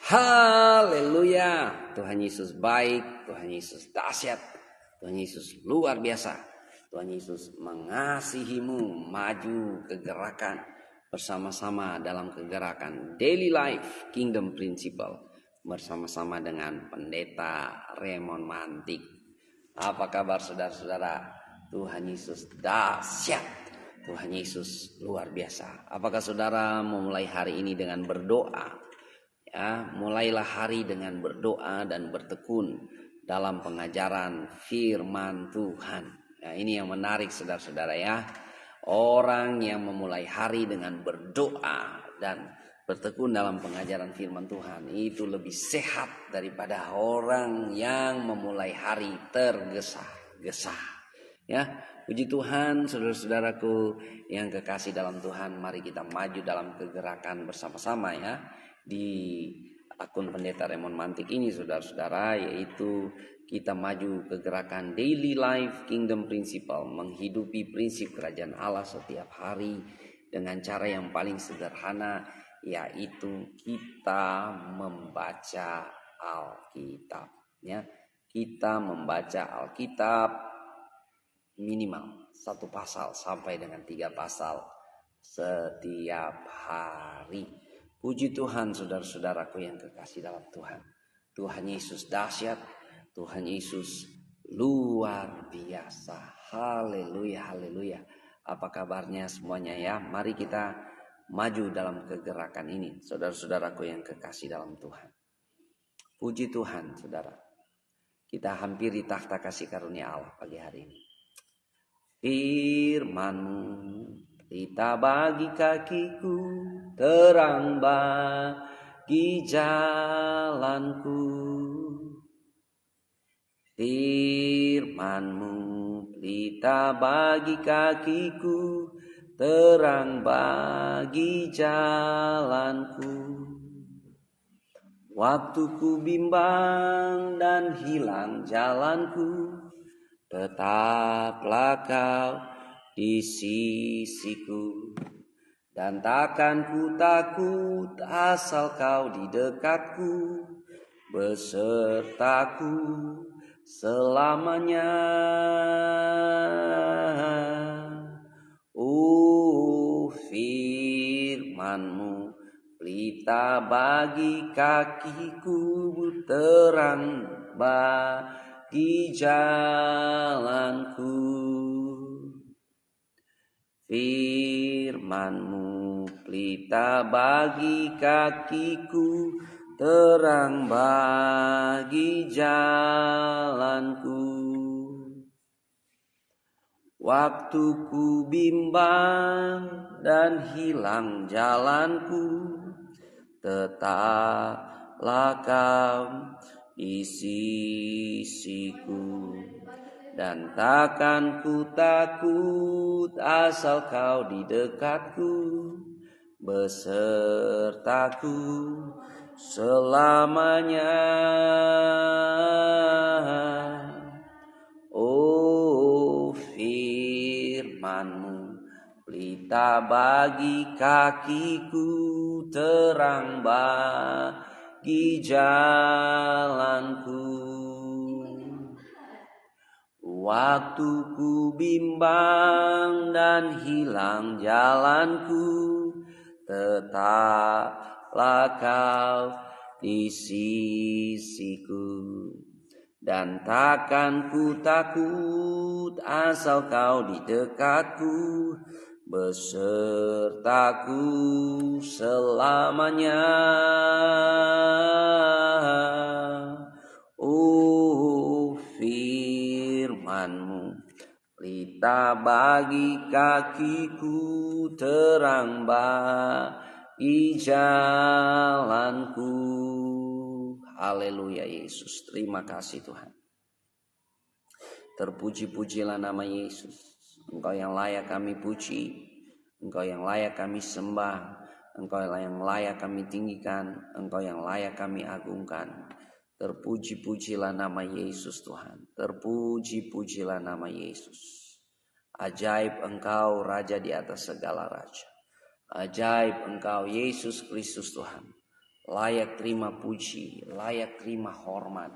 Haleluya. Tuhan Yesus baik, Tuhan Yesus dahsyat, Tuhan Yesus luar biasa. Tuhan Yesus mengasihimu. Maju ke gerakan bersama-sama dalam kegerakan Daily Life Kingdom Principle bersama-sama dengan Pendeta Raymond Mantik. Apa kabar saudara-saudara? Tuhan Yesus dahsyat, Tuhan Yesus luar biasa. Apakah saudara memulai hari ini dengan berdoa? Ya, mulailah hari dengan berdoa dan bertekun dalam pengajaran firman Tuhan. Ya, ini yang menarik saudara-saudara ya. Orang yang memulai hari dengan berdoa dan bertekun dalam pengajaran firman Tuhan itu lebih sehat daripada orang yang memulai hari tergesa-gesa. Ya, puji Tuhan saudara-saudaraku yang kekasih dalam Tuhan, mari kita maju dalam kegerakan bersama-sama ya. Di akun Pendeta Raymond Mantik ini saudara-saudara, yaitu kita maju ke gerakan Daily Life Kingdom Principle, menghidupi prinsip kerajaan Allah setiap hari dengan cara yang paling sederhana, yaitu kita membaca Alkitab ya. Kita membaca Alkitab minimal 1 pasal sampai dengan 3 pasal setiap hari. Puji Tuhan saudara-saudaraku yang kekasih dalam Tuhan. Tuhan Yesus dahsyat, Tuhan Yesus luar biasa. Haleluya, haleluya. Apa kabarnya semuanya ya? Mari kita maju dalam kegerakan ini, saudara-saudaraku yang kekasih dalam Tuhan. Puji Tuhan saudara. Kita hampiri takhta kasih karunia Allah pagi hari ini. Firman-Mu pelita bagi kakiku, terang bagi jalanku. Firman-Mu pelita bagi kakiku, terang bagi jalanku. Waktu ku bimbang dan hilang jalanku, tetaplah Kau di sisiku. Dan takkan ku takut asal Kau di dekatku, besertaku selamanya. Firman-Mu pelita bagi kakiku, terang bagi jalanku. Firman-Mu pelita bagi kakiku, terang bagi jalanku. Waktu ku bimbang dan hilang jalanku, tetaplah Kau di sisiku. Dan takkan ku takut asal Kau di dekatku, besertaku selamanya. Firman-Mu pelita bagi kakiku, terang bagi jalanku. Waktu ku bimbang dan hilang jalanku, tetaplah Kau di sisiku. Dan takkan ku takut asal Kau di dekatku, besertaku selamanya. Firman-Mu pelita bagi kakiku, terang bagi jalanku. Haleluya Yesus, terima kasih Tuhan. Terpuji-pujilah nama Yesus. Engkau yang layak kami puji, Engkau yang layak kami sembah, Engkau yang layak kami tinggikan, Engkau yang layak kami agungkan. Terpuji-pujilah nama Yesus Tuhan. Terpuji-pujilah nama Yesus. Ajaib Engkau Raja di atas segala raja. Ajaib Engkau Yesus Kristus Tuhan. layak terima puji, layak terima hormat.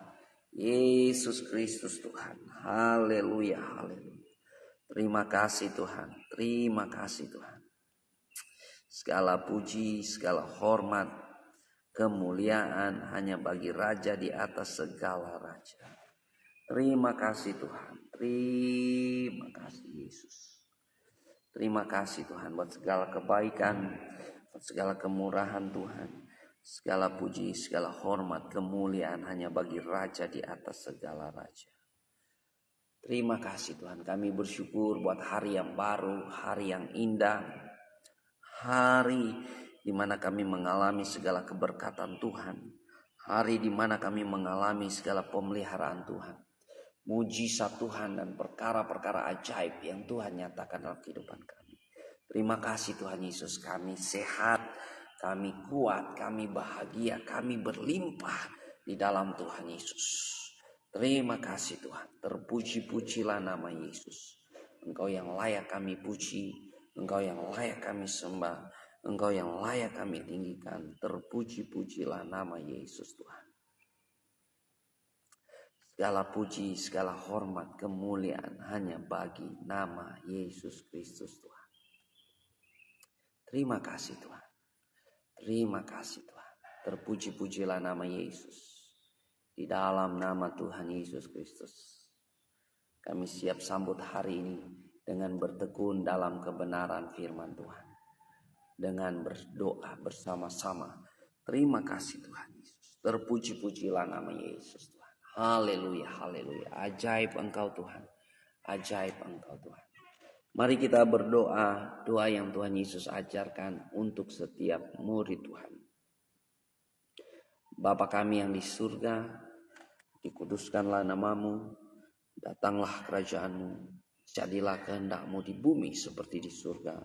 Yesus Kristus Tuhan. Haleluya, haleluya. Terima kasih Tuhan, terima kasih Tuhan. Segala puji, segala hormat, kemuliaan hanya bagi Raja di atas segala raja. Terima kasih Tuhan, terima kasih Yesus. Terima kasih Tuhan buat segala kebaikan, buat segala kemurahan Tuhan. Segala puji, segala hormat, kemuliaan hanya bagi Raja di atas segala raja. Terima kasih Tuhan, kami bersyukur buat hari yang baru, hari yang indah, hari di mana kami mengalami segala keberkatan Tuhan, hari di mana kami mengalami segala pemeliharaan Tuhan, mujizat Tuhan dan perkara-perkara ajaib yang Tuhan nyatakan dalam kehidupan kami. Terima kasih Tuhan Yesus, kami sehat, kami kuat, kami bahagia, kami berlimpah di dalam Tuhan Yesus. Terima kasih Tuhan, terpuji-pujilah nama Yesus. Engkau yang layak kami puji, Engkau yang layak kami sembah, Engkau yang layak kami tinggikan. Terpuji-pujilah nama Yesus Tuhan. Segala puji, segala hormat, kemuliaan hanya bagi nama Yesus Kristus Tuhan. Terima kasih Tuhan. Terima kasih Tuhan. Terpuji-pujilah nama Yesus. Di dalam nama Tuhan Yesus Kristus, kami siap sambut hari ini dengan bertekun dalam kebenaran firman Tuhan. Dengan berdoa bersama-sama. Terima kasih Tuhan Yesus. Terpuji-pujilah nama Yesus Tuhan. Haleluya, haleluya. Ajaib Engkau Tuhan. Ajaib Engkau Tuhan. Mari kita berdoa, doa yang Tuhan Yesus ajarkan untuk setiap murid Tuhan. Bapa kami yang di surga, dikuduskanlah namamu, datanglah kerajaanmu, jadilah kehendak-mu di bumi seperti di surga.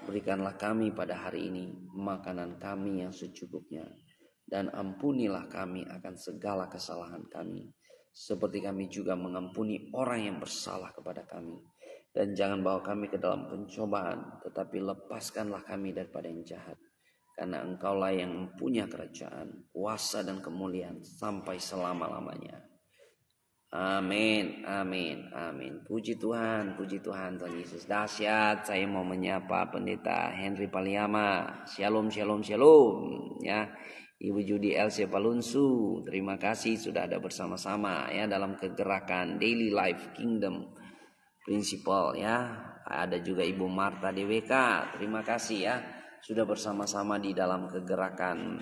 Berikanlah kami pada hari ini makanan kami yang secukupnya, dan ampunilah kami akan segala kesalahan kami, seperti kami juga mengampuni orang yang bersalah kepada kami. Dan jangan bawa kami ke dalam pencobaan, tetapi lepaskanlah kami daripada yang jahat. Karena Engkaulah yang punya kerajaan, kuasa dan kemuliaan sampai selama-lamanya. Amin, amin, amin. Puji Tuhan, Tuhan Yesus dahsyat. Saya mau menyapa Pendeta Henry Paliama. Shalom, shalom, shalom. Ya, Ibu Judi LC Palunsu, terima kasih sudah ada bersama-sama ya dalam kegerakan Daily Life Kingdom Principle ya. Ada juga Ibu Marta DWK, terima kasih ya sudah bersama-sama di dalam kegerakan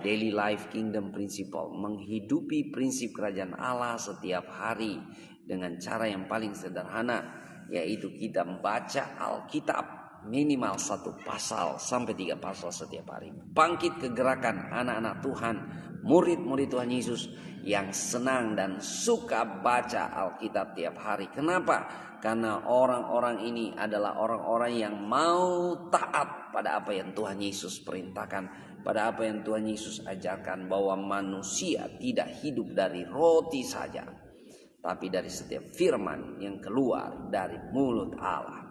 Daily Life Kingdom Principle, menghidupi prinsip kerajaan Allah setiap hari dengan cara yang paling sederhana, yaitu kita membaca Alkitab minimal 1 pasal sampai 3 pasal setiap hari. Bangkit kegerakan anak-anak Tuhan, murid-murid Tuhan Yesus yang senang dan suka baca Alkitab tiap hari. Kenapa? Karena orang-orang ini adalah orang-orang yang mau taat pada apa yang Tuhan Yesus perintahkan, pada apa yang Tuhan Yesus ajarkan, bahwa manusia tidak hidup dari roti saja, tapi dari setiap firman yang keluar dari mulut Allah.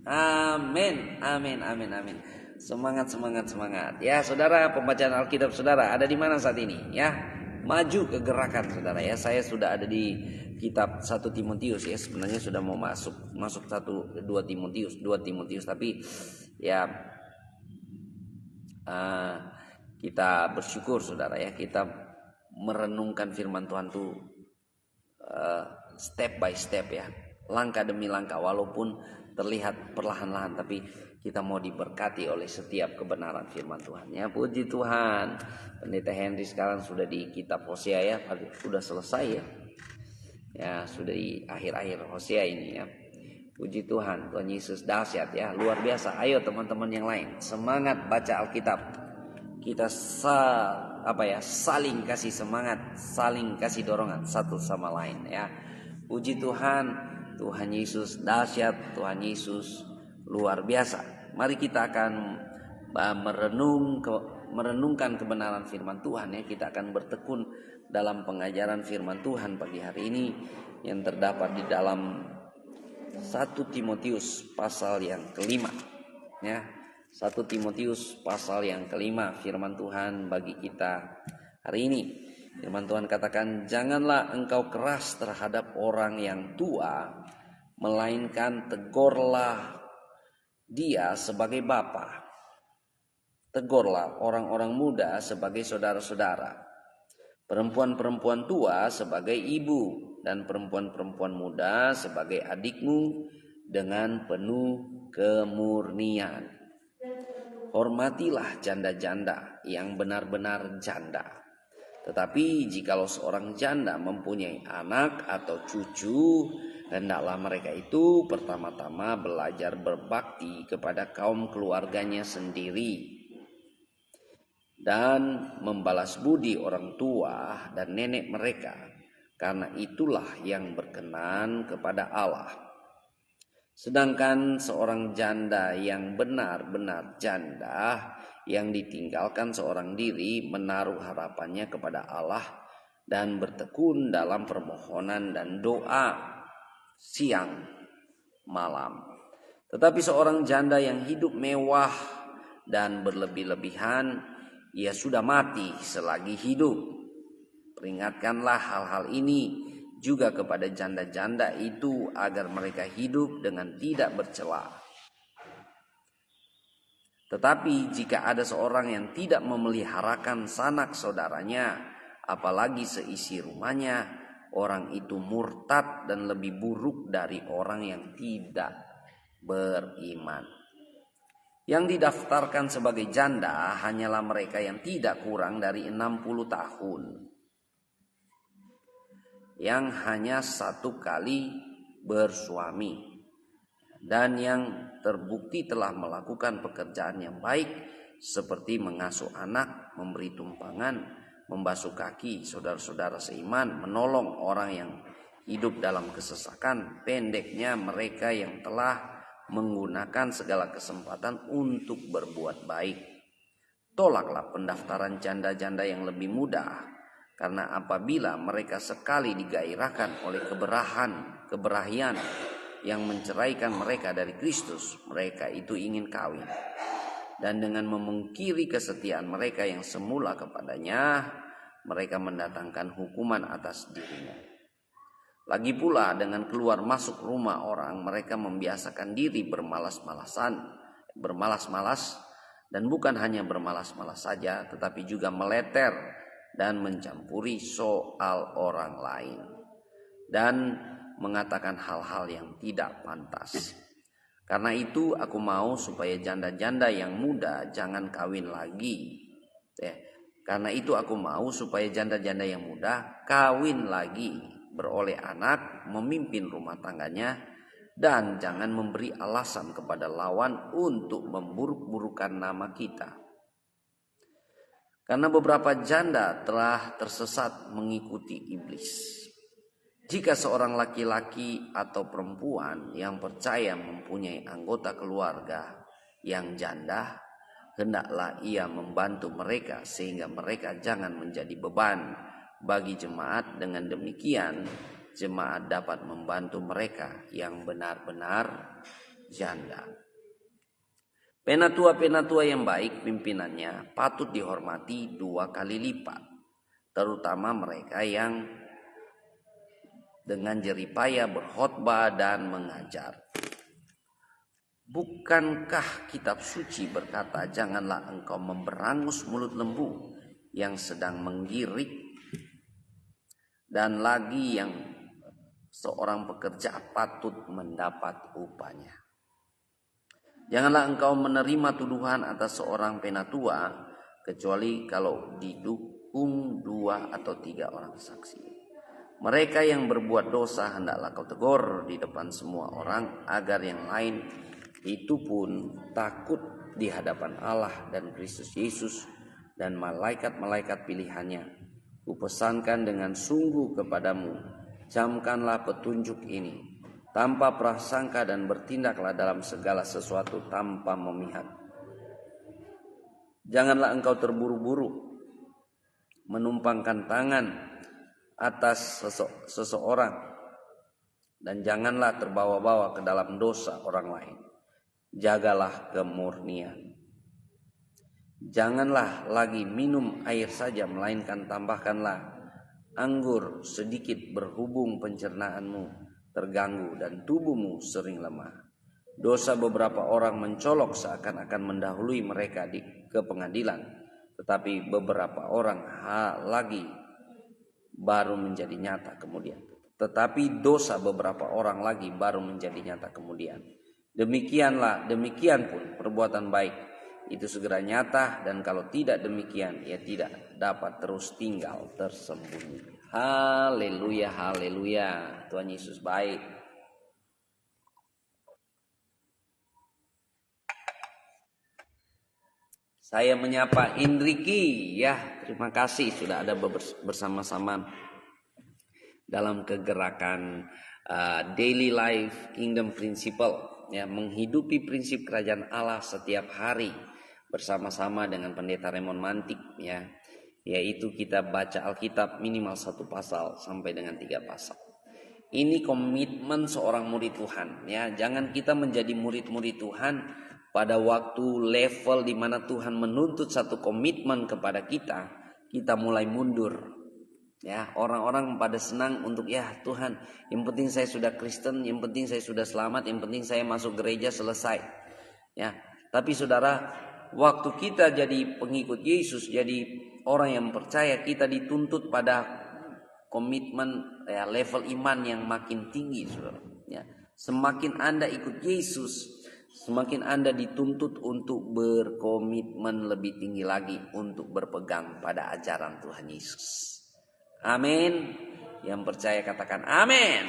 Amin, amin, amin, amin. Semangat, semangat, semangat. Ya, saudara, pembacaan Alkitab saudara ada di mana saat ini? Ya, maju ke gerakan saudara ya. Saya sudah ada di kitab 1 Timotius ya. Sebenarnya sudah mau masuk 2 Timotius, tapi ya kita bersyukur saudara ya, kita merenungkan firman Tuhan tuh step by step ya, langkah demi langkah, walaupun terlihat perlahan-lahan, tapi kita mau diberkati oleh setiap kebenaran firman Tuhan ya. Puji Tuhan. Pendeta Henry sekarang sudah di kitab Hosea ya, sudah selesai ya. Ya, sudah di akhir-akhir Hosea ini ya. Puji Tuhan, Tuhan Yesus dahsyat ya, luar biasa. Ayo teman-teman yang lain, semangat baca Alkitab. Kita saling kasih semangat, saling kasih dorongan satu sama lain ya. Puji Tuhan, Tuhan Yesus dahsyat, Tuhan Yesus luar biasa. Mari kita akan merenungkan kebenaran firman Tuhan ya. Kita akan bertekun dalam pengajaran firman Tuhan pagi hari ini yang terdapat di dalam 1 Timotius pasal yang kelima ya. 1 Timotius pasal yang kelima, firman Tuhan bagi kita hari ini. Firman Tuhan katakan, janganlah engkau keras terhadap orang yang tua, melainkan tegurlah dia sebagai bapa. Tegurlah orang-orang muda sebagai saudara-saudara, perempuan-perempuan tua sebagai ibu, dan perempuan-perempuan muda sebagai adikmu dengan penuh kemurnian. Hormatilah janda-janda yang benar-benar janda. Tetapi jikalau seorang janda mempunyai anak atau cucu, hendaklah mereka itu pertama-tama belajar berbakti kepada kaum keluarganya sendiri dan membalas budi orang tua dan nenek mereka, karena itulah yang berkenan kepada Allah. Sedangkan seorang janda yang benar-benar janda, yang ditinggalkan seorang diri, menaruh harapannya kepada Allah dan bertekun dalam permohonan dan doa siang malam. Tetapi seorang janda yang hidup mewah dan berlebih-lebihan, ia sudah mati selagi hidup. Peringatkanlah hal-hal ini juga kepada janda-janda itu, agar mereka hidup dengan tidak bercela. Tetapi jika ada seorang yang tidak memeliharakan sanak saudaranya, apalagi seisi rumahnya, orang itu murtad dan lebih buruk dari orang yang tidak beriman. Yang didaftarkan sebagai janda hanyalah mereka yang tidak kurang dari 60 tahun, yang hanya 1 kali bersuami, dan yang terbukti telah melakukan pekerjaan yang baik seperti mengasuh anak, memberi tumpangan, membasuh kaki saudara-saudara seiman, menolong orang yang hidup dalam kesesakan. Pendeknya mereka yang telah menggunakan segala kesempatan untuk berbuat baik. Tolaklah pendaftaran janda-janda yang lebih muda, karena apabila mereka sekali digairahkan oleh keberahian yang menceraikan mereka dari Kristus, mereka itu ingin kawin. Dan dengan memungkiri kesetiaan mereka yang semula kepadanya, mereka mendatangkan hukuman atas dirinya. Lagi pula dengan keluar masuk rumah orang, mereka membiasakan diri bermalas, dan bukan hanya bermalas-malas saja, tetapi juga meleter dan mencampuri soal orang lain, dan mengatakan hal-hal yang tidak pantas. Karena itu aku mau supaya janda-janda yang muda jangan kawin lagi. Karena itu aku mau supaya janda-janda yang muda kawin lagi, beroleh anak, memimpin rumah tangganya, dan jangan memberi alasan kepada lawan untuk memburuk-burukan nama kita. Karena beberapa janda telah tersesat mengikuti iblis. Jika seorang laki-laki atau perempuan yang percaya mempunyai anggota keluarga yang janda, hendaklah ia membantu mereka sehingga mereka jangan menjadi beban bagi jemaat. Dengan demikian, jemaat dapat membantu mereka yang benar-benar janda. Penatua-penatua yang baik pimpinannya patut dihormati 2 kali lipat, terutama mereka yang dengan jeripaya berkhotbah dan mengajar. Bukankah kitab suci berkata, janganlah engkau memberangus mulut lembu yang sedang menggirik, dan lagi yang seorang pekerja patut mendapat upahnya. Janganlah engkau menerima tuduhan atas seorang penatua, kecuali kalau didukung 2 atau 3 orang saksi. Mereka yang berbuat dosa hendaklah kau tegur di depan semua orang, agar yang lain itu pun takut di hadapan Allah dan Kristus Yesus dan malaikat-malaikat pilihannya. Kupesankan dengan sungguh kepadamu, camkanlah petunjuk ini tanpa prasangka, dan bertindaklah dalam segala sesuatu tanpa memihak. Janganlah engkau terburu-buru menumpangkan tangan atas seseorang, dan janganlah terbawa-bawa ke dalam dosa orang lain. Jagalah kemurnian. Janganlah lagi minum air saja, melainkan tambahkanlah anggur sedikit, berhubung pencernaanmu terganggu dan tubuhmu sering lemah. Dosa beberapa orang mencolok seakan-akan mendahului mereka ke pengadilan, tetapi beberapa orang lagi baru menjadi nyata kemudian. Tetapi dosa beberapa orang lagi baru menjadi nyata kemudian. Demikian pun perbuatan baik itu segera nyata, dan kalau tidak demikian ia tidak dapat terus tinggal tersembunyi. Haleluya, haleluya. Tuhan Yesus baik. Saya menyapa Indriki, ya, terima kasih sudah ada bersama-sama dalam kegerakan Daily Life Kingdom Principle, ya, menghidupi prinsip kerajaan Allah setiap hari bersama-sama dengan Pendeta Raymond Mantik, ya, yaitu kita baca Alkitab minimal 1 pasal sampai dengan 3 pasal. Ini komitmen seorang murid Tuhan, ya. Jangan kita menjadi murid-murid Tuhan pada waktu level di mana Tuhan menuntut satu komitmen kepada kita mulai mundur. Ya, orang-orang pada senang untuk, ya Tuhan, yang penting saya sudah Kristen, yang penting saya sudah selamat, yang penting saya masuk gereja, selesai. Ya, tapi saudara, waktu kita jadi pengikut Yesus, jadi orang yang percaya, kita dituntut pada komitmen, ya, level iman yang makin tinggi, saudara. Ya, semakin Anda ikut Yesus, semakin Anda dituntut untuk berkomitmen lebih tinggi lagi untuk berpegang pada ajaran Tuhan Yesus. Amin. Yang percaya katakan amin.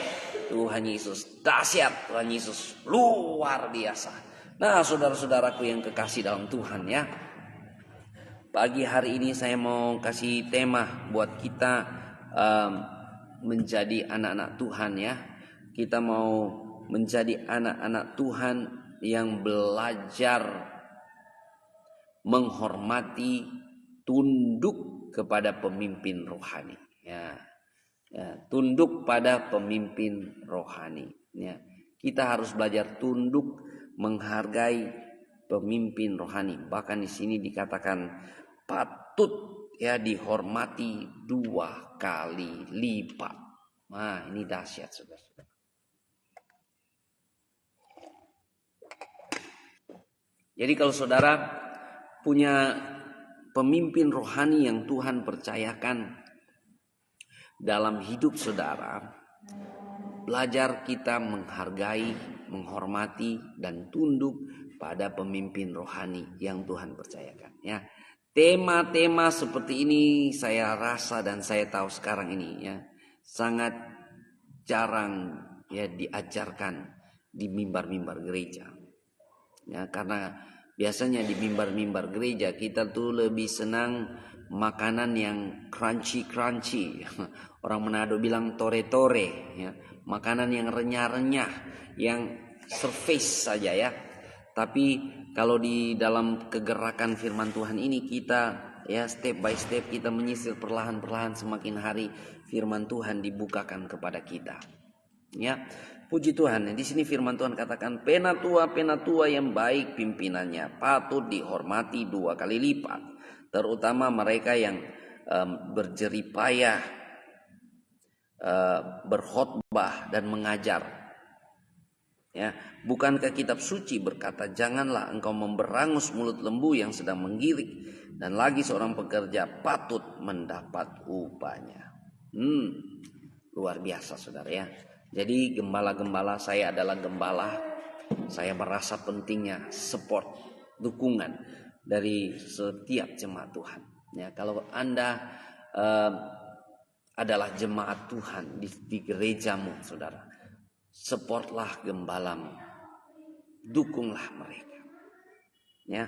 Tuhan Yesus dahsyat, Tuhan Yesus luar biasa. Nah, saudara-saudaraku yang kekasih dalam Tuhan, ya, pagi hari ini saya mau kasih tema buat kita menjadi anak-anak Tuhan, ya. Kita mau menjadi anak-anak Tuhan yang belajar menghormati, tunduk kepada pemimpin rohani. Ya, tunduk pada pemimpin rohani. Ya, kita harus belajar tunduk, menghargai pemimpin rohani. Bahkan di sini dikatakan patut, ya, dihormati 2 kali lipat. Nah, ini dahsyat, saudara. Jadi kalau saudara punya pemimpin rohani yang Tuhan percayakan dalam hidup saudara, belajar kita menghargai, menghormati, dan tunduk pada pemimpin rohani yang Tuhan percayakan, ya. Tema-tema seperti ini saya rasa dan saya tahu sekarang ini, ya, sangat jarang, ya, diajarkan di mimbar-mimbar gereja. Ya, karena biasanya di mimbar-mimbar gereja kita tuh lebih senang makanan yang crunchy. Orang Manado bilang tore-tore, ya. Makanan yang renyah-renyah, yang surface saja, ya. Tapi kalau di dalam kegerakan firman Tuhan ini kita, ya, step by step kita menyisir perlahan-perlahan, semakin hari firman Tuhan dibukakan kepada kita. Ya, puji Tuhan. Di sini firman Tuhan katakan penatua yang baik pimpinannya patut dihormati 2 kali lipat, terutama mereka yang berjeripayah, berkhotbah dan mengajar. Ya, bukankah kitab suci berkata, janganlah engkau memberangus mulut lembu yang sedang menggirik, dan lagi seorang pekerja patut mendapat upahnya. Luar biasa, saudara, ya. Jadi gembala-gembala, saya adalah gembala, saya merasa pentingnya support, dukungan dari setiap jemaat Tuhan. Ya, kalau Anda adalah jemaat Tuhan di gerejamu, saudara, supportlah gembalamu, dukunglah mereka, ya,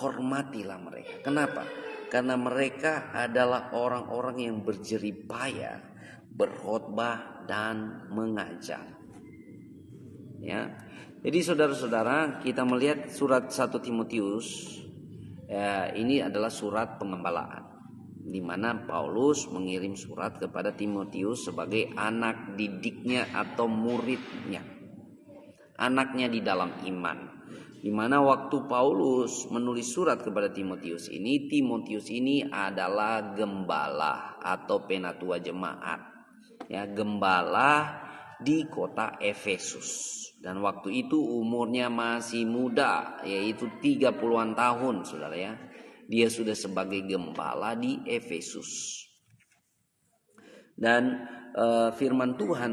hormatilah mereka. Kenapa? Karena mereka adalah orang-orang yang berjeripayah, berkhotbah dan mengajar. Ya, jadi saudara-saudara, kita melihat surat 1 Timotius, ya, ini adalah surat pengembalaan, di mana Paulus mengirim surat kepada Timotius sebagai anak didiknya atau muridnya, anaknya di dalam iman. Di mana waktu Paulus menulis surat kepada Timotius ini adalah gembala atau penatua jemaat. Ya, gembala di kota Efesus. Dan waktu itu umurnya masih muda, yaitu 30-an tahun, saudara ya. Dia sudah sebagai gembala di Efesus. Dan firman Tuhan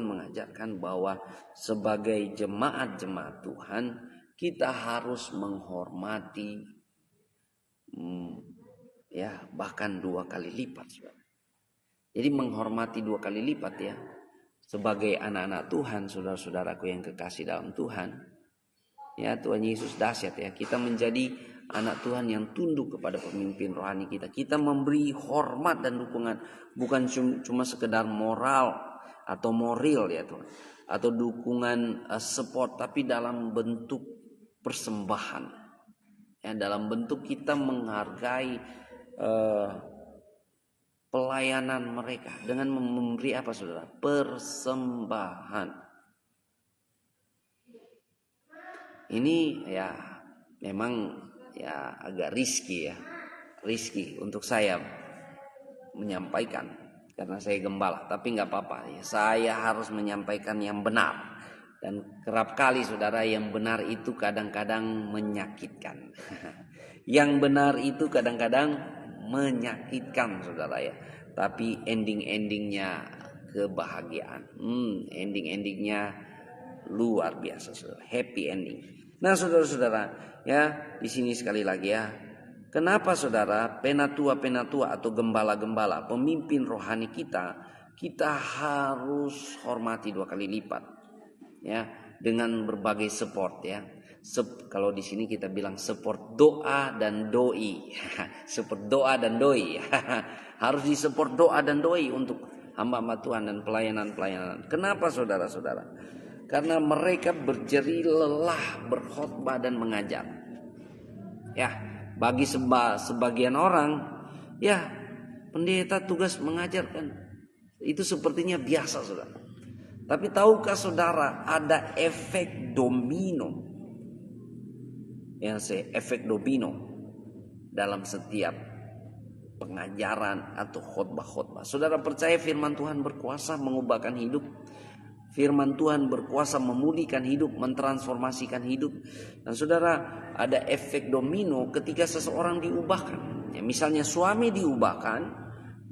mengajarkan bahwa sebagai jemaat-jemaat Tuhan kita harus menghormati bahkan 2 kali lipat. Jadi menghormati 2 kali lipat ya. Sebagai anak-anak Tuhan, saudara-saudaraku yang kekasih dalam Tuhan. Ya, Tuhan Yesus dahsyat ya. Kita menjadi anak Tuhan yang tunduk kepada pemimpin rohani kita. Kita memberi hormat dan dukungan, bukan cuma sekedar moral atau moral ya Tuhan, atau dukungan support, tapi dalam bentuk persembahan. Ya, dalam bentuk kita menghargai pelayanan mereka dengan memberi apa saudara? Persembahan. Ini ya memang ya agak risky untuk saya menyampaikan karena saya gembala, tapi nggak apa-apa ya, saya harus menyampaikan yang benar. Dan kerap kali saudara, yang benar itu kadang-kadang menyakitkan. Yang benar itu kadang-kadang menyakitkan saudara ya, tapi endingnya kebahagiaan. Endingnya luar biasa saudara, happy ending. Nah saudara-saudara ya, di sini sekali lagi ya, kenapa saudara penatua-penatua atau gembala-gembala, pemimpin rohani kita harus hormati 2 kali lipat ya, dengan berbagai support ya. Kalau di sini kita bilang support doa dan doi. Support doa dan doi. Harus disupport doa dan doi untuk hamba-hamba Tuhan dan pelayanan-pelayanan. Kenapa saudara-saudara? Karena mereka berjeri lelah berkhotbah dan mengajar. Ya, bagi sebagian orang, ya pendeta tugas mengajarkan itu sepertinya biasa saudara. Tapi tahukah saudara ada efek domino? Efek domino dalam setiap pengajaran atau khotbah-khotbah. Saudara percaya firman Tuhan berkuasa mengubahkan hidup? Firman Tuhan berkuasa memulihkan hidup, mentransformasikan hidup. Dan saudara, ada efek domino ketika seseorang diubahkan. Ya, misalnya suami diubahkan,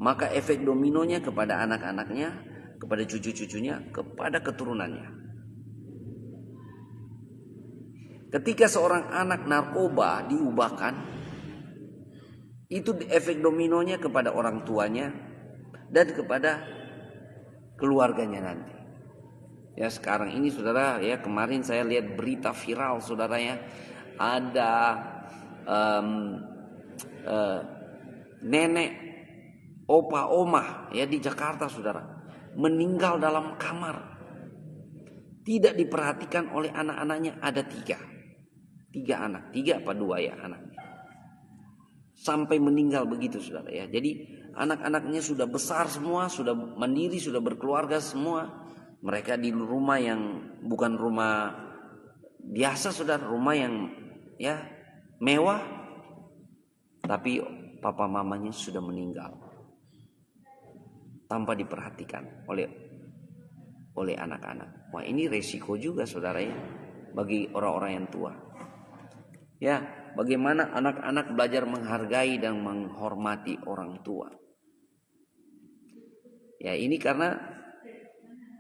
maka efek dominonya kepada anak-anaknya, kepada cucu-cucunya, kepada keturunannya. Ketika seorang anak narkoba diubahkan, itu efek dominonya kepada orang tuanya dan kepada keluarganya nanti. Ya sekarang ini saudara ya, kemarin saya lihat berita viral saudara ya, ada nenek opa oma ya di Jakarta saudara, meninggal dalam kamar, tidak diperhatikan oleh anak-anaknya. Ada tiga anak, 3 apa 2 ya anaknya, sampai meninggal begitu saudara ya. Jadi anak-anaknya sudah besar semua, sudah mandiri, sudah berkeluarga semua. Mereka di rumah yang bukan rumah biasa saudara, rumah yang ya mewah, tapi papa mamanya sudah meninggal tanpa diperhatikan oleh anak-anak. Wah, ini resiko juga saudara ya bagi orang-orang yang tua. Ya, bagaimana anak-anak belajar menghargai dan menghormati orang tua. Ya, ini karena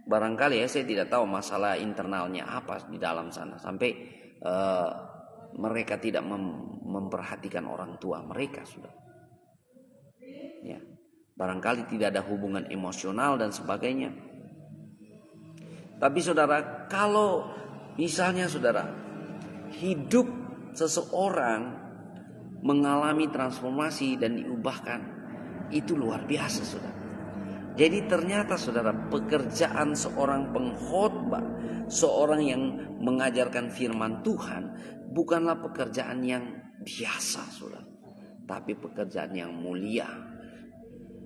barangkali ya, saya tidak tahu masalah internalnya apa di dalam sana sampai mereka tidak memperhatikan orang tua mereka sudah. Ya, barangkali tidak ada hubungan emosional dan sebagainya. Tapi saudara, kalau misalnya saudara, hidup seseorang mengalami transformasi dan diubahkan, itu luar biasa saudara. Jadi ternyata saudara, pekerjaan seorang pengkhotbah, seorang yang mengajarkan firman Tuhan, bukanlah pekerjaan yang biasa saudara, tapi pekerjaan yang mulia.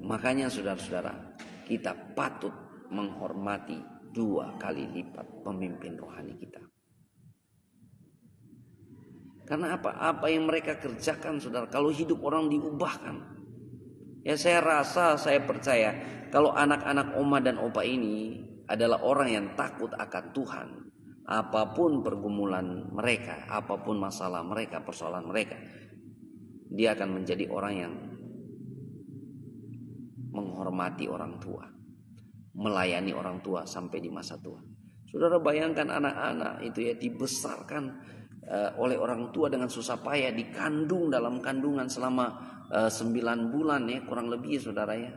Makanya saudara-saudara, kita patut menghormati 2 kali lipat pemimpin rohani kita. Karena apa yang mereka kerjakan, saudara, kalau hidup orang diubahkan. Ya saya rasa, saya percaya kalau anak-anak oma dan opa ini adalah orang yang takut akan Tuhan, apapun pergumulan mereka, apapun masalah mereka, persoalan mereka, dia akan menjadi orang yang menghormati orang tua, melayani orang tua sampai di masa tua. Saudara bayangkan anak-anak itu ya dibesarkan oleh orang tua dengan susah payah, dikandung dalam kandungan selama 9 bulan ya kurang lebih ya saudara ya.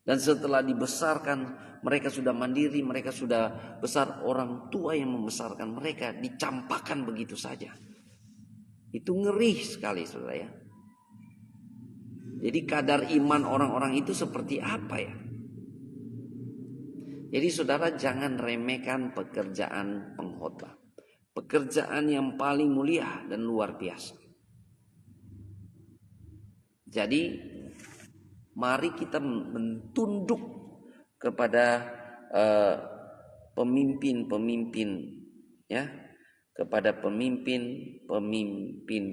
Dan setelah dibesarkan mereka sudah mandiri, mereka sudah besar, orang tua yang membesarkan mereka dicampakkan begitu saja. Itu ngeri sekali saudara ya. Jadi kadar iman orang-orang itu seperti apa ya? Jadi saudara jangan remehkan pekerjaan pengkhotbah. Pekerjaan yang paling mulia dan luar biasa. Jadi mari kita mentunduk kepada pemimpin-pemimpin ya, kepada pemimpin-pemimpin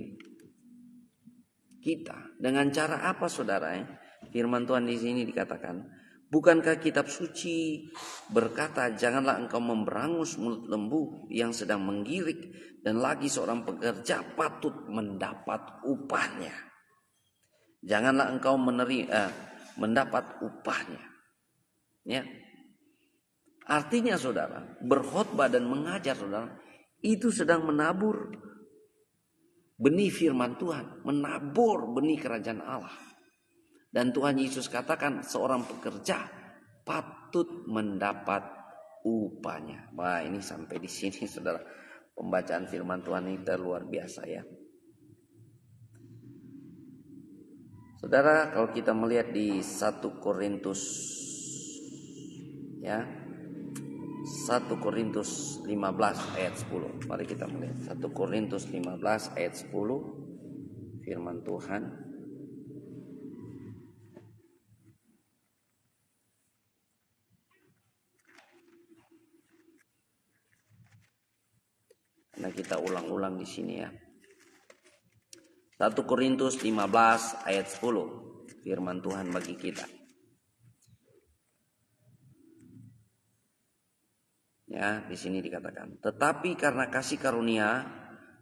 kita. Dengan cara apa saudara ya? Firman Tuhan di sini dikatakan, bukankah kitab suci berkata, janganlah engkau memberangus mulut lembu yang sedang menggirik, dan lagi seorang pekerja patut mendapat upahnya. Janganlah engkau mendapat upahnya. Ya. Artinya saudara, berkhotbah dan mengajar saudara, itu sedang menabur benih firman Tuhan, menabur benih kerajaan Allah. Dan Tuhan Yesus katakan seorang pekerja patut mendapat upahnya. Wah, ini sampai di sini saudara, pembacaan firman Tuhan ini luar biasa ya. Saudara, kalau kita melihat di 1 Korintus ya, 1 Korintus 15 ayat 10. Mari kita melihat 1 Korintus 15 ayat 10, firman Tuhan. Nah, kita ulang-ulang di sini ya. 1 Korintus 15 ayat 10, firman Tuhan bagi kita. Ya, di sini dikatakan, tetapi karena kasih karunia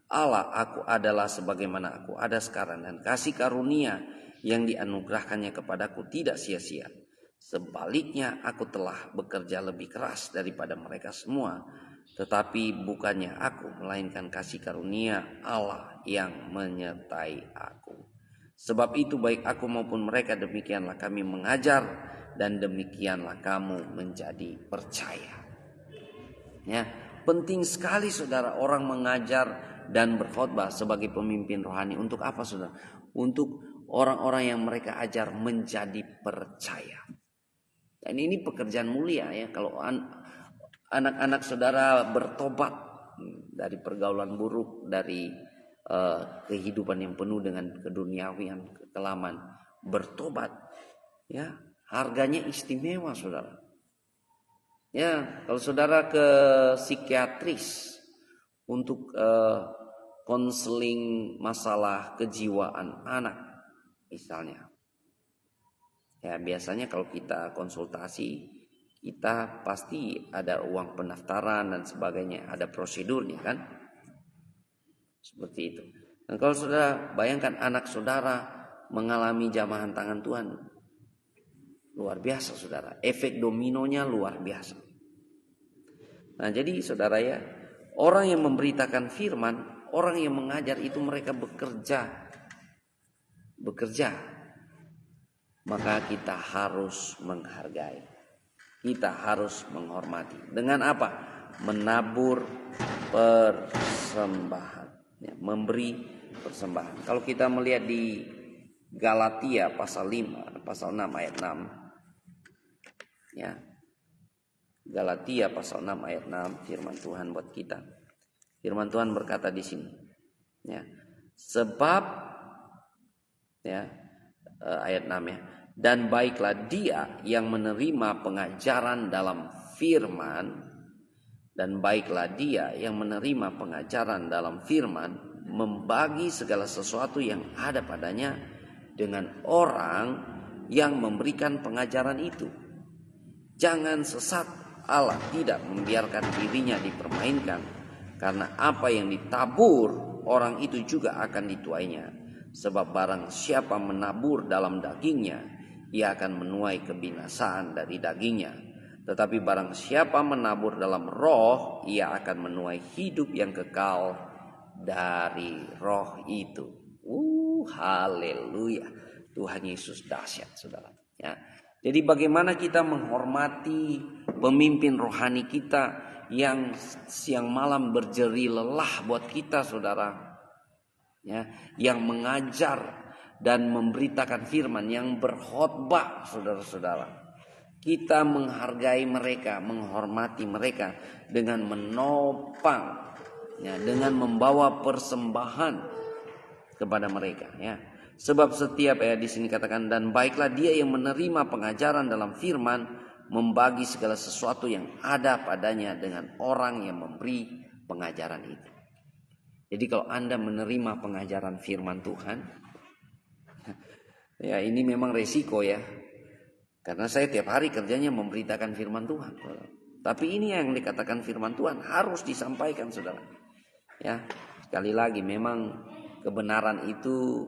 Allah aku adalah sebagaimana aku ada sekarang, dan kasih karunia yang dianugerahkannya kepadaku tidak sia-sia. Sebaliknya aku telah bekerja lebih keras daripada mereka semua, tetapi bukannya aku, melainkan kasih karunia Allah yang menyertai aku. Sebab itu baik aku maupun mereka demikianlah kami mengajar, dan demikianlah kamu menjadi percaya. Ya, penting sekali saudara orang mengajar dan berkhotbah sebagai pemimpin rohani. Untuk apa saudara? Untuk orang-orang yang mereka ajar menjadi percaya. Dan ini pekerjaan mulia ya. Kalau anak-anak saudara bertobat dari pergaulan buruk, dari kehidupan yang penuh dengan keduniawian, kekelaman, bertobat ya, harganya istimewa saudara. Ya, kalau saudara ke psikiatris untuk konseling masalah kejiwaan anak misalnya, ya biasanya kalau kita konsultasi, kita pasti ada uang pendaftaran dan sebagainya, ada prosedurnya kan, seperti itu. Dan kalau saudara bayangkan anak saudara mengalami jamahan tangan Tuhan, luar biasa saudara, efek dominonya luar biasa. Nah jadi saudara ya, orang yang memberitakan firman, orang yang mengajar itu mereka bekerja. Maka kita harus menghargai, kita harus menghormati. Dengan apa? Menabur persembahan ya, memberi persembahan. Kalau kita melihat di Galatia pasal 5, pasal 6 ayat 6 ya, Galatia pasal 6 ayat 6, firman Tuhan buat kita. Firman Tuhan berkata di sini ya, sebab ya, ayat 6 ya, dan baiklah dia yang menerima pengajaran dalam firman, dan baiklah dia yang menerima pengajaran dalam firman membagi segala sesuatu yang ada padanya dengan orang yang memberikan pengajaran itu. Jangan sesat, Allah tidak membiarkan dirinya dipermainkan, karena apa yang ditabur orang itu juga akan dituainya. Sebab barang siapa menabur dalam dagingnya, ia akan menuai kebinasaan dari dagingnya. Tetapi barang siapa menabur dalam roh, ia akan menuai hidup yang kekal dari roh itu. Haleluya. Tuhan Yesus dahsyat, saudara. Ya. Jadi bagaimana kita menghormati pemimpin rohani kita yang siang malam berjeri lelah buat kita, saudara. Ya, yang mengajar dan memberitakan firman, yang berkhotbah, saudara-saudara. Kita menghargai mereka, menghormati mereka dengan menopang, ya, dengan membawa persembahan kepada mereka, ya. Sebab setiap di sini katakan, dan baiklah dia yang menerima pengajaran dalam firman, membagi segala sesuatu yang ada padanya dengan orang yang memberi pengajaran itu. Jadi kalau Anda menerima pengajaran firman Tuhan, ya ini memang resiko ya. Karena saya tiap hari kerjanya memberitakan firman Tuhan. Tapi ini yang dikatakan firman Tuhan harus disampaikan, saudara. Ya, sekali lagi memang kebenaran itu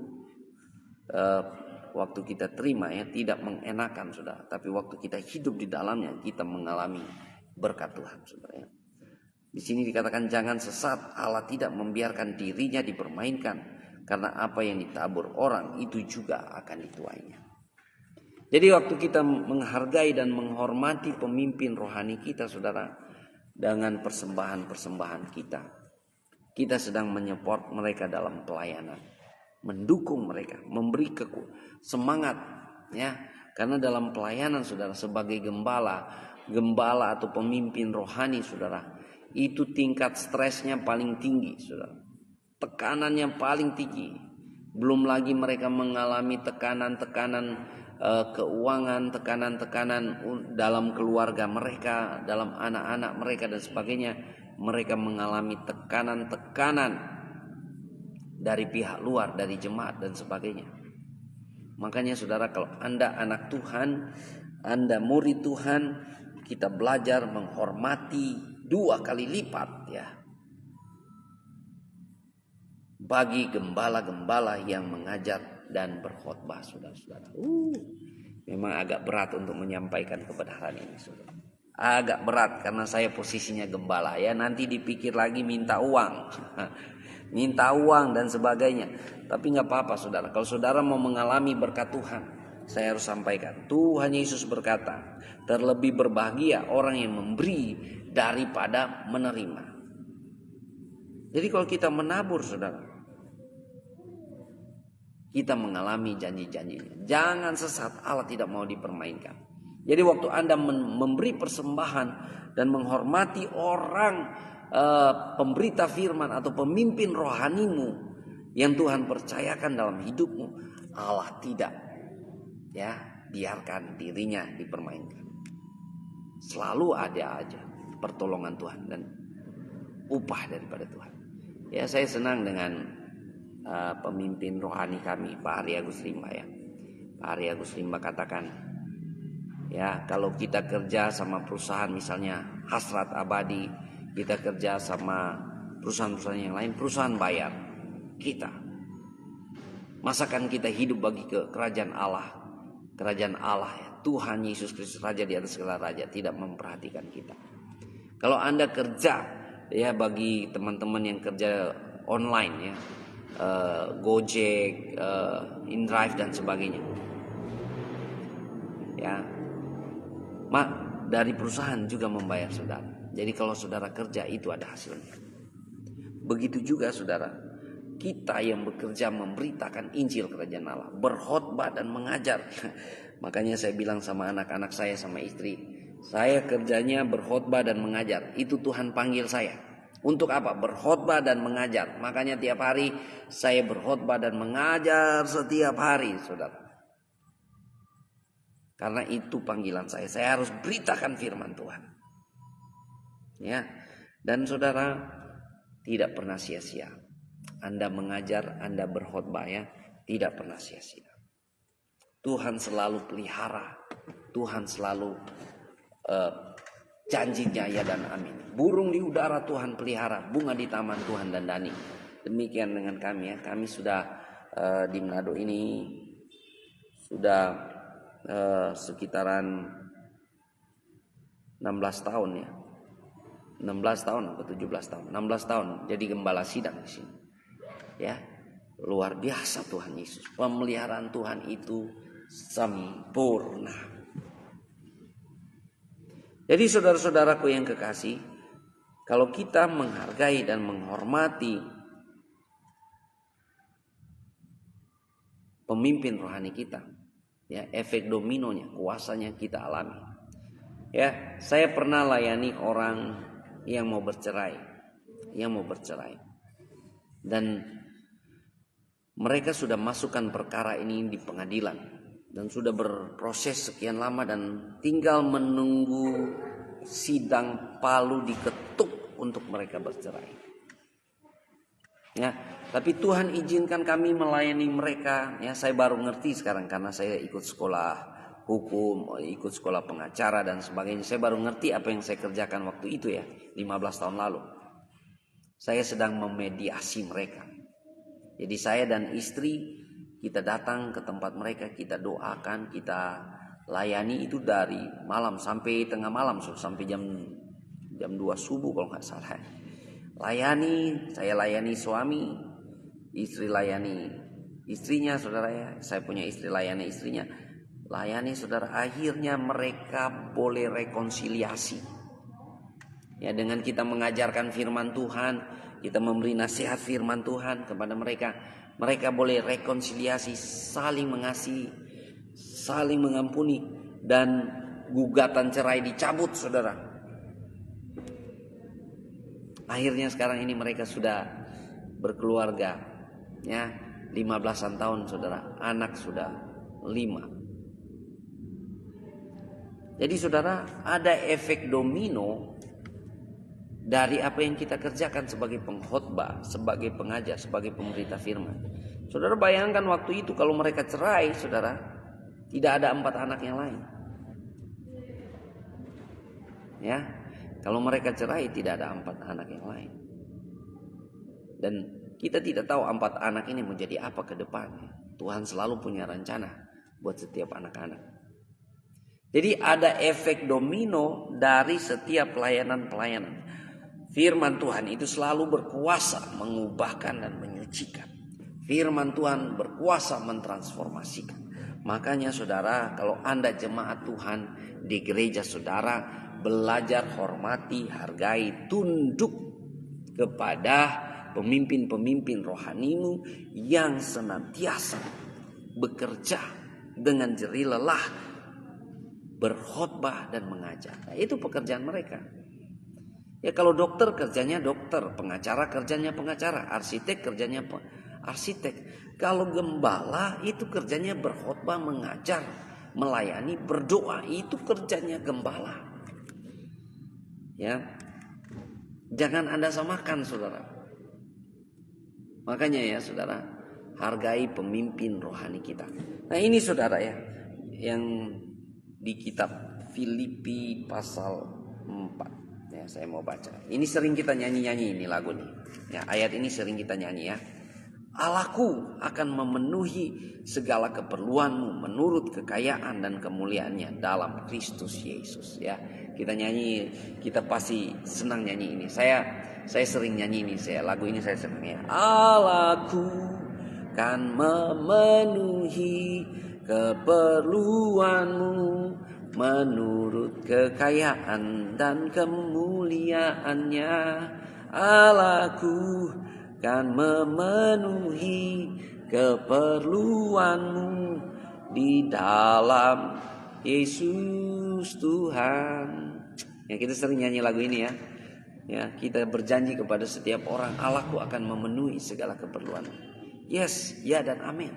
waktu kita terima ya tidak mengenakan, saudara. Tapi waktu kita hidup di dalamnya kita mengalami berkat Tuhan, saudara. Ya. Di sini dikatakan jangan sesat, Allah tidak membiarkan dirinya dipermainkan, karena apa yang ditabur orang itu juga akan dituainya. Jadi waktu kita menghargai dan menghormati pemimpin rohani kita, saudara, dengan persembahan-persembahan kita sedang menyupport mereka dalam pelayanan, mendukung mereka, memberi semangat, ya. Karena dalam pelayanan, saudara, sebagai gembala atau pemimpin rohani, saudara, itu tingkat stresnya paling tinggi, saudara. Tekanannya paling tinggi. Belum lagi mereka mengalami tekanan-tekanan keuangan, tekanan-tekanan dalam keluarga mereka, dalam anak-anak mereka dan sebagainya. Mereka mengalami tekanan-tekanan dari pihak luar, dari jemaat dan sebagainya. Makanya saudara, kalau Anda anak Tuhan, Anda murid Tuhan, kita belajar menghormati 2 kali lipat, ya, bagi gembala-gembala yang mengajar dan berkhotbah, saudara-saudara. Memang agak berat untuk menyampaikan kebenaran ini, saudara. Agak berat karena saya posisinya gembala, ya. Nanti dipikir lagi minta uang, minta uang dan sebagainya. Tapi nggak apa-apa, saudara. Kalau saudara mau mengalami berkat Tuhan, saya harus sampaikan. Tuhan Yesus berkata, terlebih berbahagia orang yang memberi daripada menerima. Jadi kalau kita menabur, saudara, kita mengalami janji-janjinya. Jangan sesat, Allah tidak mau dipermainkan. Jadi waktu Anda memberi persembahan dan menghormati orang pemberita firman atau pemimpin rohanimu yang Tuhan percayakan dalam hidupmu, Allah tidak, ya, biarkan dirinya dipermainkan. Selalu ada aja pertolongan Tuhan dan upah daripada Tuhan. Ya, saya senang dengan pemimpin rohani kami, Pak Ari Agus Rimba, ya. Pak Ari Agus Rimba katakan, ya, kalau kita kerja sama perusahaan misalnya Hasrat Abadi, kita kerja sama perusahaan-perusahaan yang lain, perusahaan bayar kita. Masakan kita hidup bagi kerajaan Allah. Kerajaan Allah, ya. Tuhan Yesus Kristus Raja di atas segala raja tidak memperhatikan kita. Kalau Anda kerja, ya, bagi teman-teman yang kerja online, ya, Gojek, InDrive dan sebagainya, ya, dari perusahaan juga membayar saudara. Jadi kalau saudara kerja itu ada hasilnya. Begitu juga saudara, kita yang bekerja memberitakan Injil kerajaan Allah, berkhotbah dan mengajar. Makanya saya bilang sama anak-anak saya, sama istri, saya kerjanya berkhotbah dan mengajar. Itu Tuhan panggil saya. Untuk apa? Berkhotbah dan mengajar. Makanya tiap hari saya berkhotbah dan mengajar setiap hari, saudara. Karena itu panggilan saya. Saya harus beritakan firman Tuhan. Ya. Dan saudara, tidak pernah sia-sia. Anda mengajar, Anda berkhotbah ya, tidak pernah sia-sia. Tuhan selalu pelihara, Tuhan selalu janjinya ya dan amin. Burung di udara Tuhan pelihara, bunga di taman Tuhan dandani. Demikian dengan kami ya. Kami sudah di Manado ini sudah sekitaran 16 tahun ya. 16 tahun atau 17 tahun. 16 tahun jadi gembala sidang di sini. Ya. Luar biasa Tuhan Yesus. Pemeliharaan Tuhan itu sempurna. Jadi saudara-saudaraku yang kekasih, kalau kita menghargai dan menghormati pemimpin rohani kita, ya, efek dominonya, kuasanya kita alami. Ya, saya pernah layani orang yang mau bercerai, dan mereka sudah masukkan perkara ini di pengadilan dan sudah berproses sekian lama dan tinggal menunggu sidang palu diketuk untuk mereka bercerai. Ya, tapi Tuhan izinkan kami melayani mereka. Ya, saya baru ngerti sekarang karena saya ikut sekolah hukum, ikut sekolah pengacara dan sebagainya. Saya baru ngerti apa yang saya kerjakan waktu itu ya, 15 tahun lalu. Saya sedang memediasi mereka. Jadi saya dan istri kita datang ke tempat mereka, kita doakan, kita layani itu dari malam sampai tengah malam, sampai jam 2 subuh kalau nggak salah. Saya layani suami, istri layani istrinya, saudara ya. Saya punya istri layani istrinya. Layani saudara, akhirnya mereka boleh rekonsiliasi. Ya, dengan kita mengajarkan firman Tuhan, kita memberi nasihat firman Tuhan kepada mereka. Mereka boleh rekonsiliasi, saling mengasihi, saling mengampuni, dan gugatan cerai dicabut, saudara. Akhirnya sekarang ini mereka sudah berkeluarga, ya, 15-an tahun, saudara. Anak sudah 5. Jadi saudara, ada efek domino dari apa yang kita kerjakan sebagai pengkhotbah, sebagai pengajar, sebagai pemberita firman. Saudara bayangkan waktu itu kalau mereka cerai, saudara, tidak ada 4 anak yang lain. Ya, kalau mereka cerai tidak ada 4 anak yang lain. Dan kita tidak tahu 4 anak ini menjadi apa ke depannya. Tuhan selalu punya rencana buat setiap anak-anak. Jadi ada efek domino dari setiap pelayanan-pelayanan. Firman Tuhan itu selalu berkuasa mengubahkan dan menyucikan. Firman Tuhan berkuasa mentransformasikan. Makanya saudara, kalau Anda jemaat Tuhan di gereja saudara, belajar hormati, hargai, tunduk kepada pemimpin-pemimpin rohanimu yang senantiasa bekerja dengan jerih lelah, berkhotbah dan mengajar. Nah, itu pekerjaan mereka. Ya, kalau dokter kerjanya dokter, pengacara kerjanya pengacara, arsitek kerjanya arsitek. Kalau gembala itu kerjanya berkhotbah, mengajar, melayani, berdoa, itu kerjanya gembala. Ya. Jangan Anda samakan, saudara. Makanya ya, saudara, hargai pemimpin rohani kita. Nah, ini saudara ya, yang di kitab Filipi pasal 4. Ya, saya mau baca. Ini sering kita nyanyi-nyanyi ini lagu nih. Ya, ayat ini sering kita nyanyi ya. Allahku akan memenuhi segala keperluanmu menurut kekayaan dan kemuliaannya dalam Kristus Yesus. Ya, kita nyanyi, kita pasti senang nyanyi ini. Saya sering nyanyi ini. Lagu ini saya senang ya. Allahku kan memenuhi keperluanmu menurut kekayaan dan kemuliaannya. Allahku kan memenuhi keperluanmu di dalam Yesus Tuhan. Ya, kita sering nyanyi lagu ini ya. Ya, kita berjanji kepada setiap orang, Allahku akan memenuhi segala keperluanmu. Yes, ya dan amin.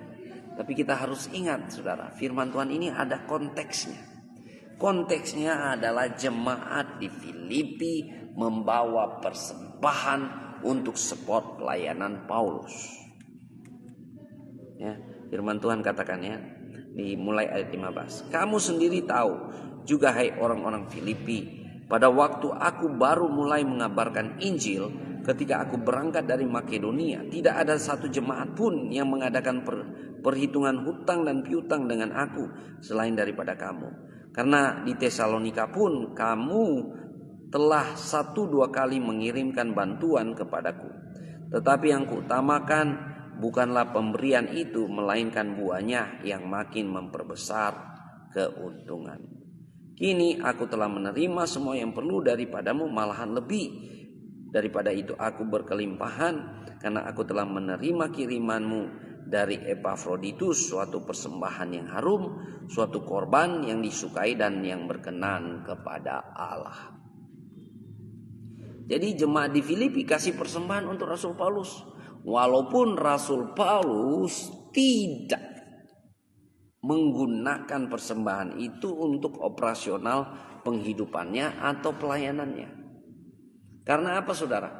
Tapi kita harus ingat, saudara, firman Tuhan ini ada konteksnya. Konteksnya adalah jemaat di Filipi membawa persembahan untuk support pelayanan Paulus. Ya, firman Tuhan katakan ya, dimulai ayat 15. Kamu sendiri tahu juga hai orang-orang Filipi, pada waktu aku baru mulai mengabarkan Injil, ketika aku berangkat dari Makedonia, tidak ada satu jemaat pun yang mengadakan perhitungan hutang dan piutang dengan aku selain daripada kamu. Karena di Tesalonika pun kamu telah 1-2 kali mengirimkan bantuan kepadaku. Tetapi yang kuutamakan bukanlah pemberian itu, melainkan buahnya yang makin memperbesar keuntungan. Kini aku telah menerima semua yang perlu daripadamu, malahan lebih. Daripada itu aku berkelimpahan, karena aku telah menerima kirimanmu dari Epafroditus, suatu persembahan yang harum, suatu korban yang disukai dan yang berkenan kepada Allah. Jadi jemaat di Filipi kasih persembahan untuk Rasul Paulus. Walaupun Rasul Paulus tidak menggunakan persembahan itu untuk operasional penghidupannya atau pelayanannya. Karena apa saudara?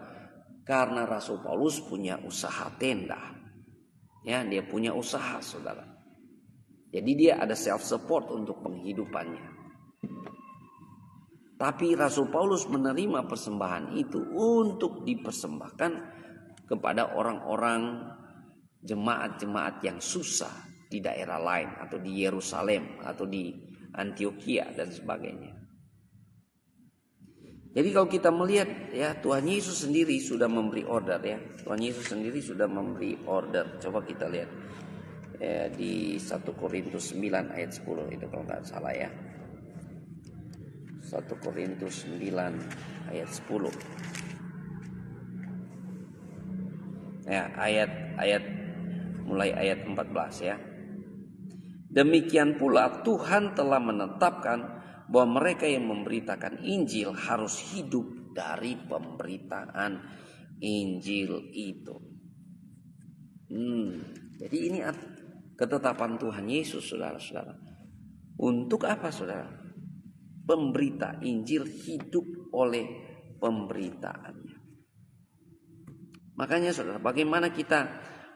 Karena Rasul Paulus punya usaha tenda. Ya, dia punya usaha saudara. Jadi dia ada self support untuk penghidupannya. Tapi Rasul Paulus menerima persembahan itu untuk dipersembahkan kepada orang-orang jemaat-jemaat yang susah di daerah lain, atau di Yerusalem, atau di Antioquia dan sebagainya. Jadi kalau kita melihat ya, Tuhan Yesus sendiri sudah memberi order ya. Tuhan Yesus sendiri sudah memberi order. Coba kita lihat ya, di 1 Korintus 9 ayat 10 itu kalau nggak salah ya. 1 Korintus 9 ayat 10. Ya, ayat mulai ayat 14 ya. Demikian pula Tuhan telah menetapkan bahwa mereka yang memberitakan Injil harus hidup dari pemberitaan Injil itu. Jadi ini ketetapan Tuhan Yesus saudara-saudara. Untuk apa saudara? Pemberita Injil hidup oleh pemberitaannya. Makanya saudara, bagaimana kita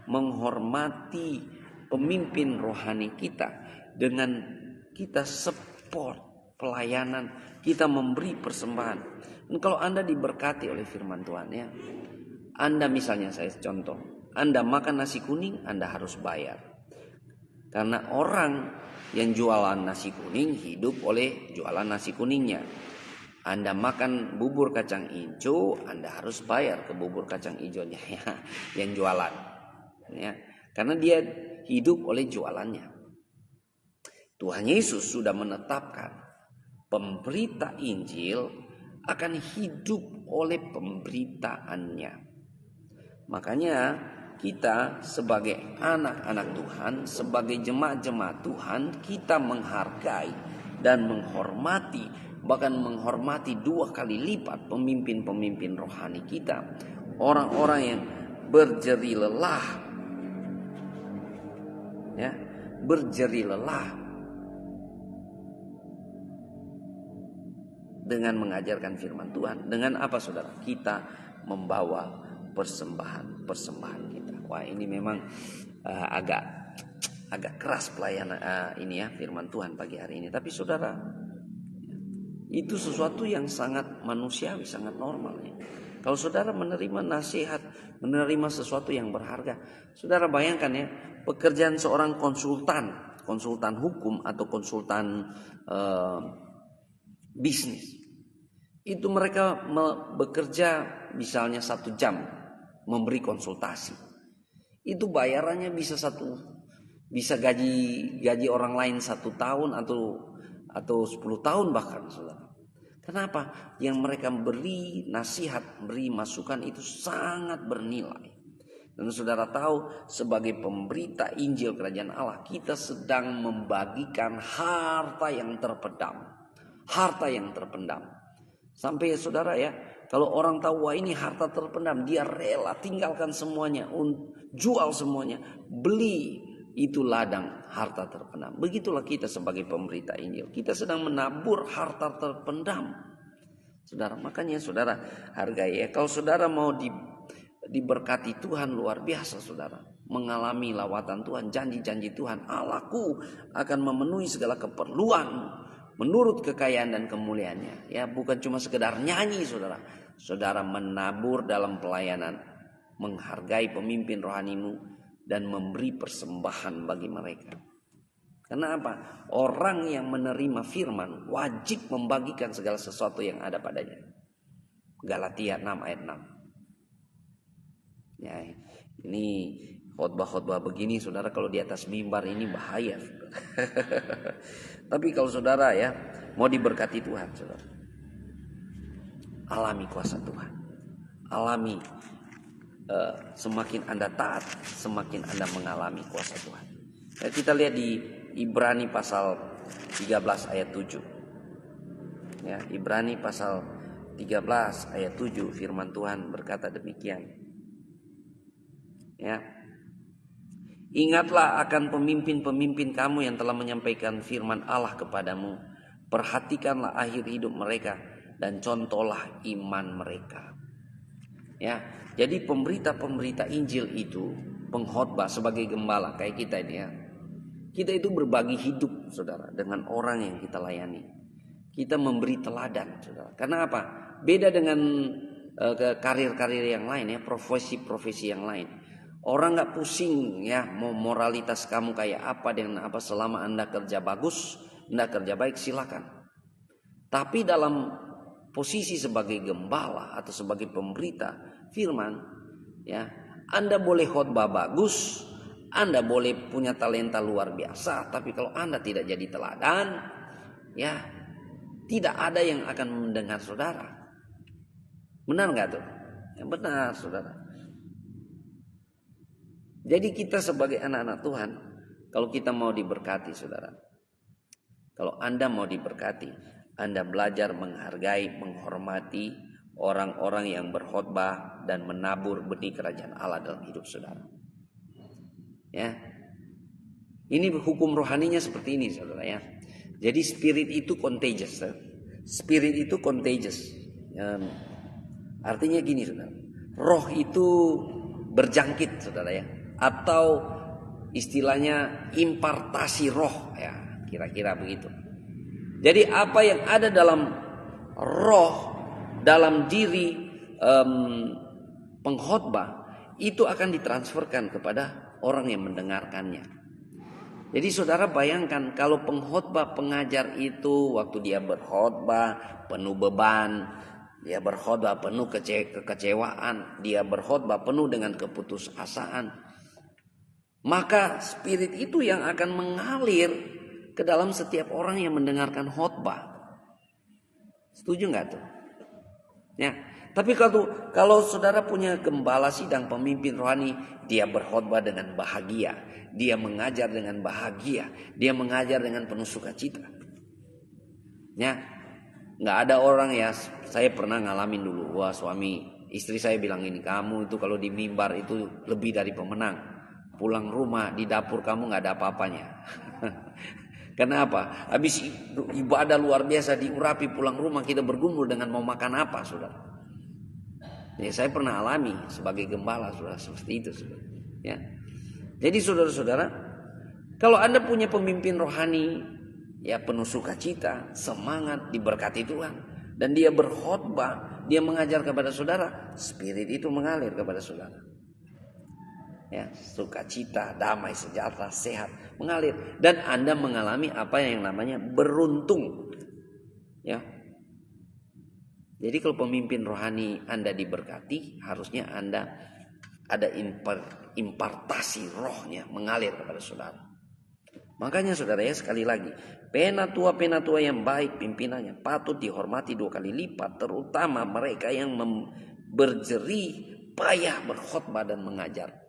menghormati pemimpin rohani kita dengan kita support pelayanan, kita memberi persembahan. Dan kalau Anda diberkati oleh firman Tuhan ya, Anda misalnya saya contoh, Anda makan nasi kuning, Anda harus bayar. Karena orang yang jualan nasi kuning hidup oleh jualan nasi kuningnya. Anda makan bubur kacang hijau, Anda harus bayar ke bubur kacang hijaunya ya, yang jualan. Ya, karena dia hidup oleh jualannya. Tuhan Yesus sudah menetapkan pemberita Injil akan hidup oleh pemberitaannya. Makanya kita sebagai anak-anak Tuhan, sebagai jemaat-jemaat Tuhan, kita menghargai dan menghormati, bahkan menghormati 2 kali lipat pemimpin-pemimpin rohani kita. Orang-orang yang berjeri lelah, ya, berjeri lelah dengan mengajarkan firman Tuhan. Dengan apa saudara? Kita membawa persembahan kita. Wah, ini memang agak keras pelayanan ini ya, firman Tuhan pagi hari ini. Tapi saudara, itu sesuatu yang sangat manusiawi, sangat normal ya. Kalau saudara menerima nasihat, menerima sesuatu yang berharga, saudara bayangkan ya, pekerjaan seorang konsultan hukum atau konsultan bisnis. Itu mereka bekerja misalnya 1 jam memberi konsultasi. Itu bayarannya bisa gaji orang lain 1 tahun atau 10 tahun bahkan saudara. Kenapa? Yang mereka beri nasihat, beri masukan itu sangat bernilai. Dan saudara tahu, sebagai pemberita Injil Kerajaan Allah, kita sedang membagikan harta yang terpendam. Harta yang terpendam. Sampai saudara ya, kalau orang tahu wah ini harta terpendam, dia rela tinggalkan semuanya, jual semuanya, beli itu ladang harta terpendam. Begitulah kita sebagai pemberita Injil. Kita sedang menabur harta terpendam. Saudara, makanya saudara hargai ya. Kalau saudara mau diberkati Tuhan luar biasa, saudara. Mengalami lawatan Tuhan, janji-janji Tuhan. Allahku akan memenuhi segala keperluan menurut kekayaan dan kemuliaannya. Ya, bukan cuma sekedar nyanyi, saudara. Saudara menabur dalam pelayanan, menghargai pemimpin rohanimu, dan memberi persembahan bagi mereka. Karena apa? Orang yang menerima firman wajib membagikan segala sesuatu yang ada padanya. Galatia 6 ayat 6. Ya, ini khotbah-khotbah begini, saudara, kalau di atas mimbar ini bahaya, saudara. Tapi kalau saudara ya mau diberkati Tuhan, saudara, alami kuasa Tuhan. Alami, semakin Anda taat, semakin Anda mengalami kuasa Tuhan. Ya, kita lihat di Ibrani pasal 13 ayat 7. Ya, Ibrani pasal 13 ayat 7, firman Tuhan berkata demikian. Ya. Ingatlah akan pemimpin-pemimpin kamu yang telah menyampaikan firman Allah kepadamu. Perhatikanlah akhir hidup mereka dan contohlah iman mereka. Ya, jadi pemberita-pemberita Injil itu, pengkhotbah sebagai gembala kayak kita ini ya. Kita itu berbagi hidup, saudara, dengan orang yang kita layani. Kita memberi teladan, saudara. Karena apa? Beda dengan karir-karir yang lain ya, profesi-profesi yang lain. Orang gak pusing ya mau moralitas kamu kayak apa dengan apa, selama Anda kerja bagus, Anda kerja baik, silakan. Tapi dalam posisi sebagai gembala atau sebagai pemberita firman, ya, Anda boleh khotbah bagus, Anda boleh punya talenta luar biasa, tapi kalau Anda tidak jadi teladan, ya, tidak ada yang akan mendengar saudara. Benar nggak tuh? Ya, benar, saudara. Jadi kita sebagai anak-anak Tuhan, kalau kita mau diberkati, saudara, kalau Anda mau diberkati, Anda belajar menghargai, menghormati orang-orang yang berkhotbah dan menabur benih kerajaan Allah dalam hidup saudara. Ya, ini hukum rohaninya seperti ini, saudara ya. Jadi spirit itu contagious, spirit itu contagious. Artinya gini, saudara, roh itu berjangkit, saudara ya, atau istilahnya impartasi roh, ya, kira-kira begitu. Jadi apa yang ada dalam roh, dalam diri pengkhotbah, itu akan ditransferkan kepada orang yang mendengarkannya. Jadi saudara bayangkan kalau pengkhotbah, pengajar itu waktu dia berkhotbah penuh beban, dia berkhotbah penuh kekecewaan, dia berkhotbah penuh dengan keputusasaan, maka spirit itu yang akan mengalir ke dalam setiap orang yang mendengarkan khotbah. Setuju nggak tuh? Ya. Tapi kalau saudara punya gembala sidang, pemimpin rohani, dia berkhotbah dengan bahagia, dia mengajar dengan bahagia, dia mengajar dengan penuh sukacita. Ya, nggak ada orang ya. Saya pernah ngalamin dulu, wah suami istri saya bilang ini, kamu itu kalau di mimbar itu lebih dari pemenang. Pulang rumah di dapur kamu nggak ada apa-apanya. Kenapa? Habis ibadah luar biasa diurapi, pulang rumah kita bergumul dengan mau makan apa, saudara. Ya, saya pernah alami sebagai gembala, saudara, seperti itu, saudara. Ya. Jadi saudara-saudara, kalau Anda punya pemimpin rohani, ya penuh sukacita, semangat, diberkati Tuhan, dan dia berkhotbah, dia mengajar kepada saudara, spirit itu mengalir kepada saudara. Ya, sukacita, damai, sejahtera, sehat mengalir, dan Anda mengalami apa yang namanya beruntung. Ya. Jadi kalau pemimpin rohani Anda diberkati, harusnya Anda ada impartasi rohnya mengalir kepada saudara. Makanya saudara ya, sekali lagi, penatua yang baik pimpinannya patut dihormati 2 kali lipat, terutama mereka yang berjerih payah berkhotbah dan mengajar.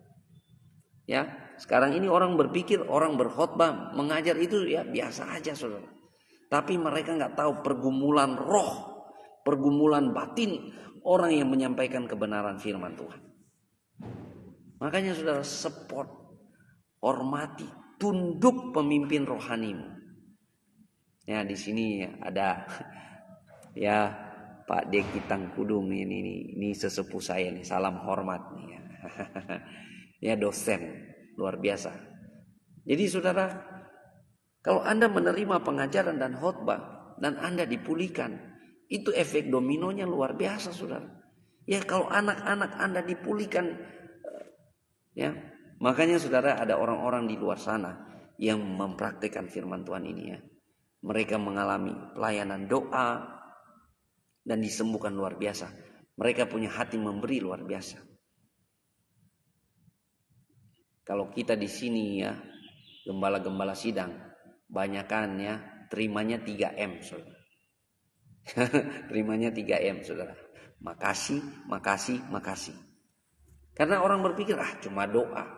Ya, sekarang ini orang berpikir orang berkhotbah mengajar itu ya biasa aja, saudara. Tapi mereka nggak tahu pergumulan roh, pergumulan batin orang yang menyampaikan kebenaran firman Tuhan. Makanya saudara, support, hormati, tunduk pemimpin rohanimu. Ya, di sini ada ya Pak Deki Tangkudung ini sesepuh saya nih, salam hormat nih ya. Ya dosen luar biasa. Jadi saudara, kalau Anda menerima pengajaran dan khotbah dan Anda dipulihkan, itu efek dominonya luar biasa saudara. Ya kalau anak-anak Anda dipulihkan, ya makanya saudara ada orang-orang di luar sana yang mempraktikkan firman Tuhan ini ya. Mereka mengalami pelayanan doa dan disembuhkan luar biasa. Mereka punya hati memberi luar biasa. Kalau kita di sini ya, gembala-gembala sidang, banyakan ya terimanya 3M saudara. Terimanya 3M saudara. Makasih, makasih, makasih. Karena orang berpikir cuma doa.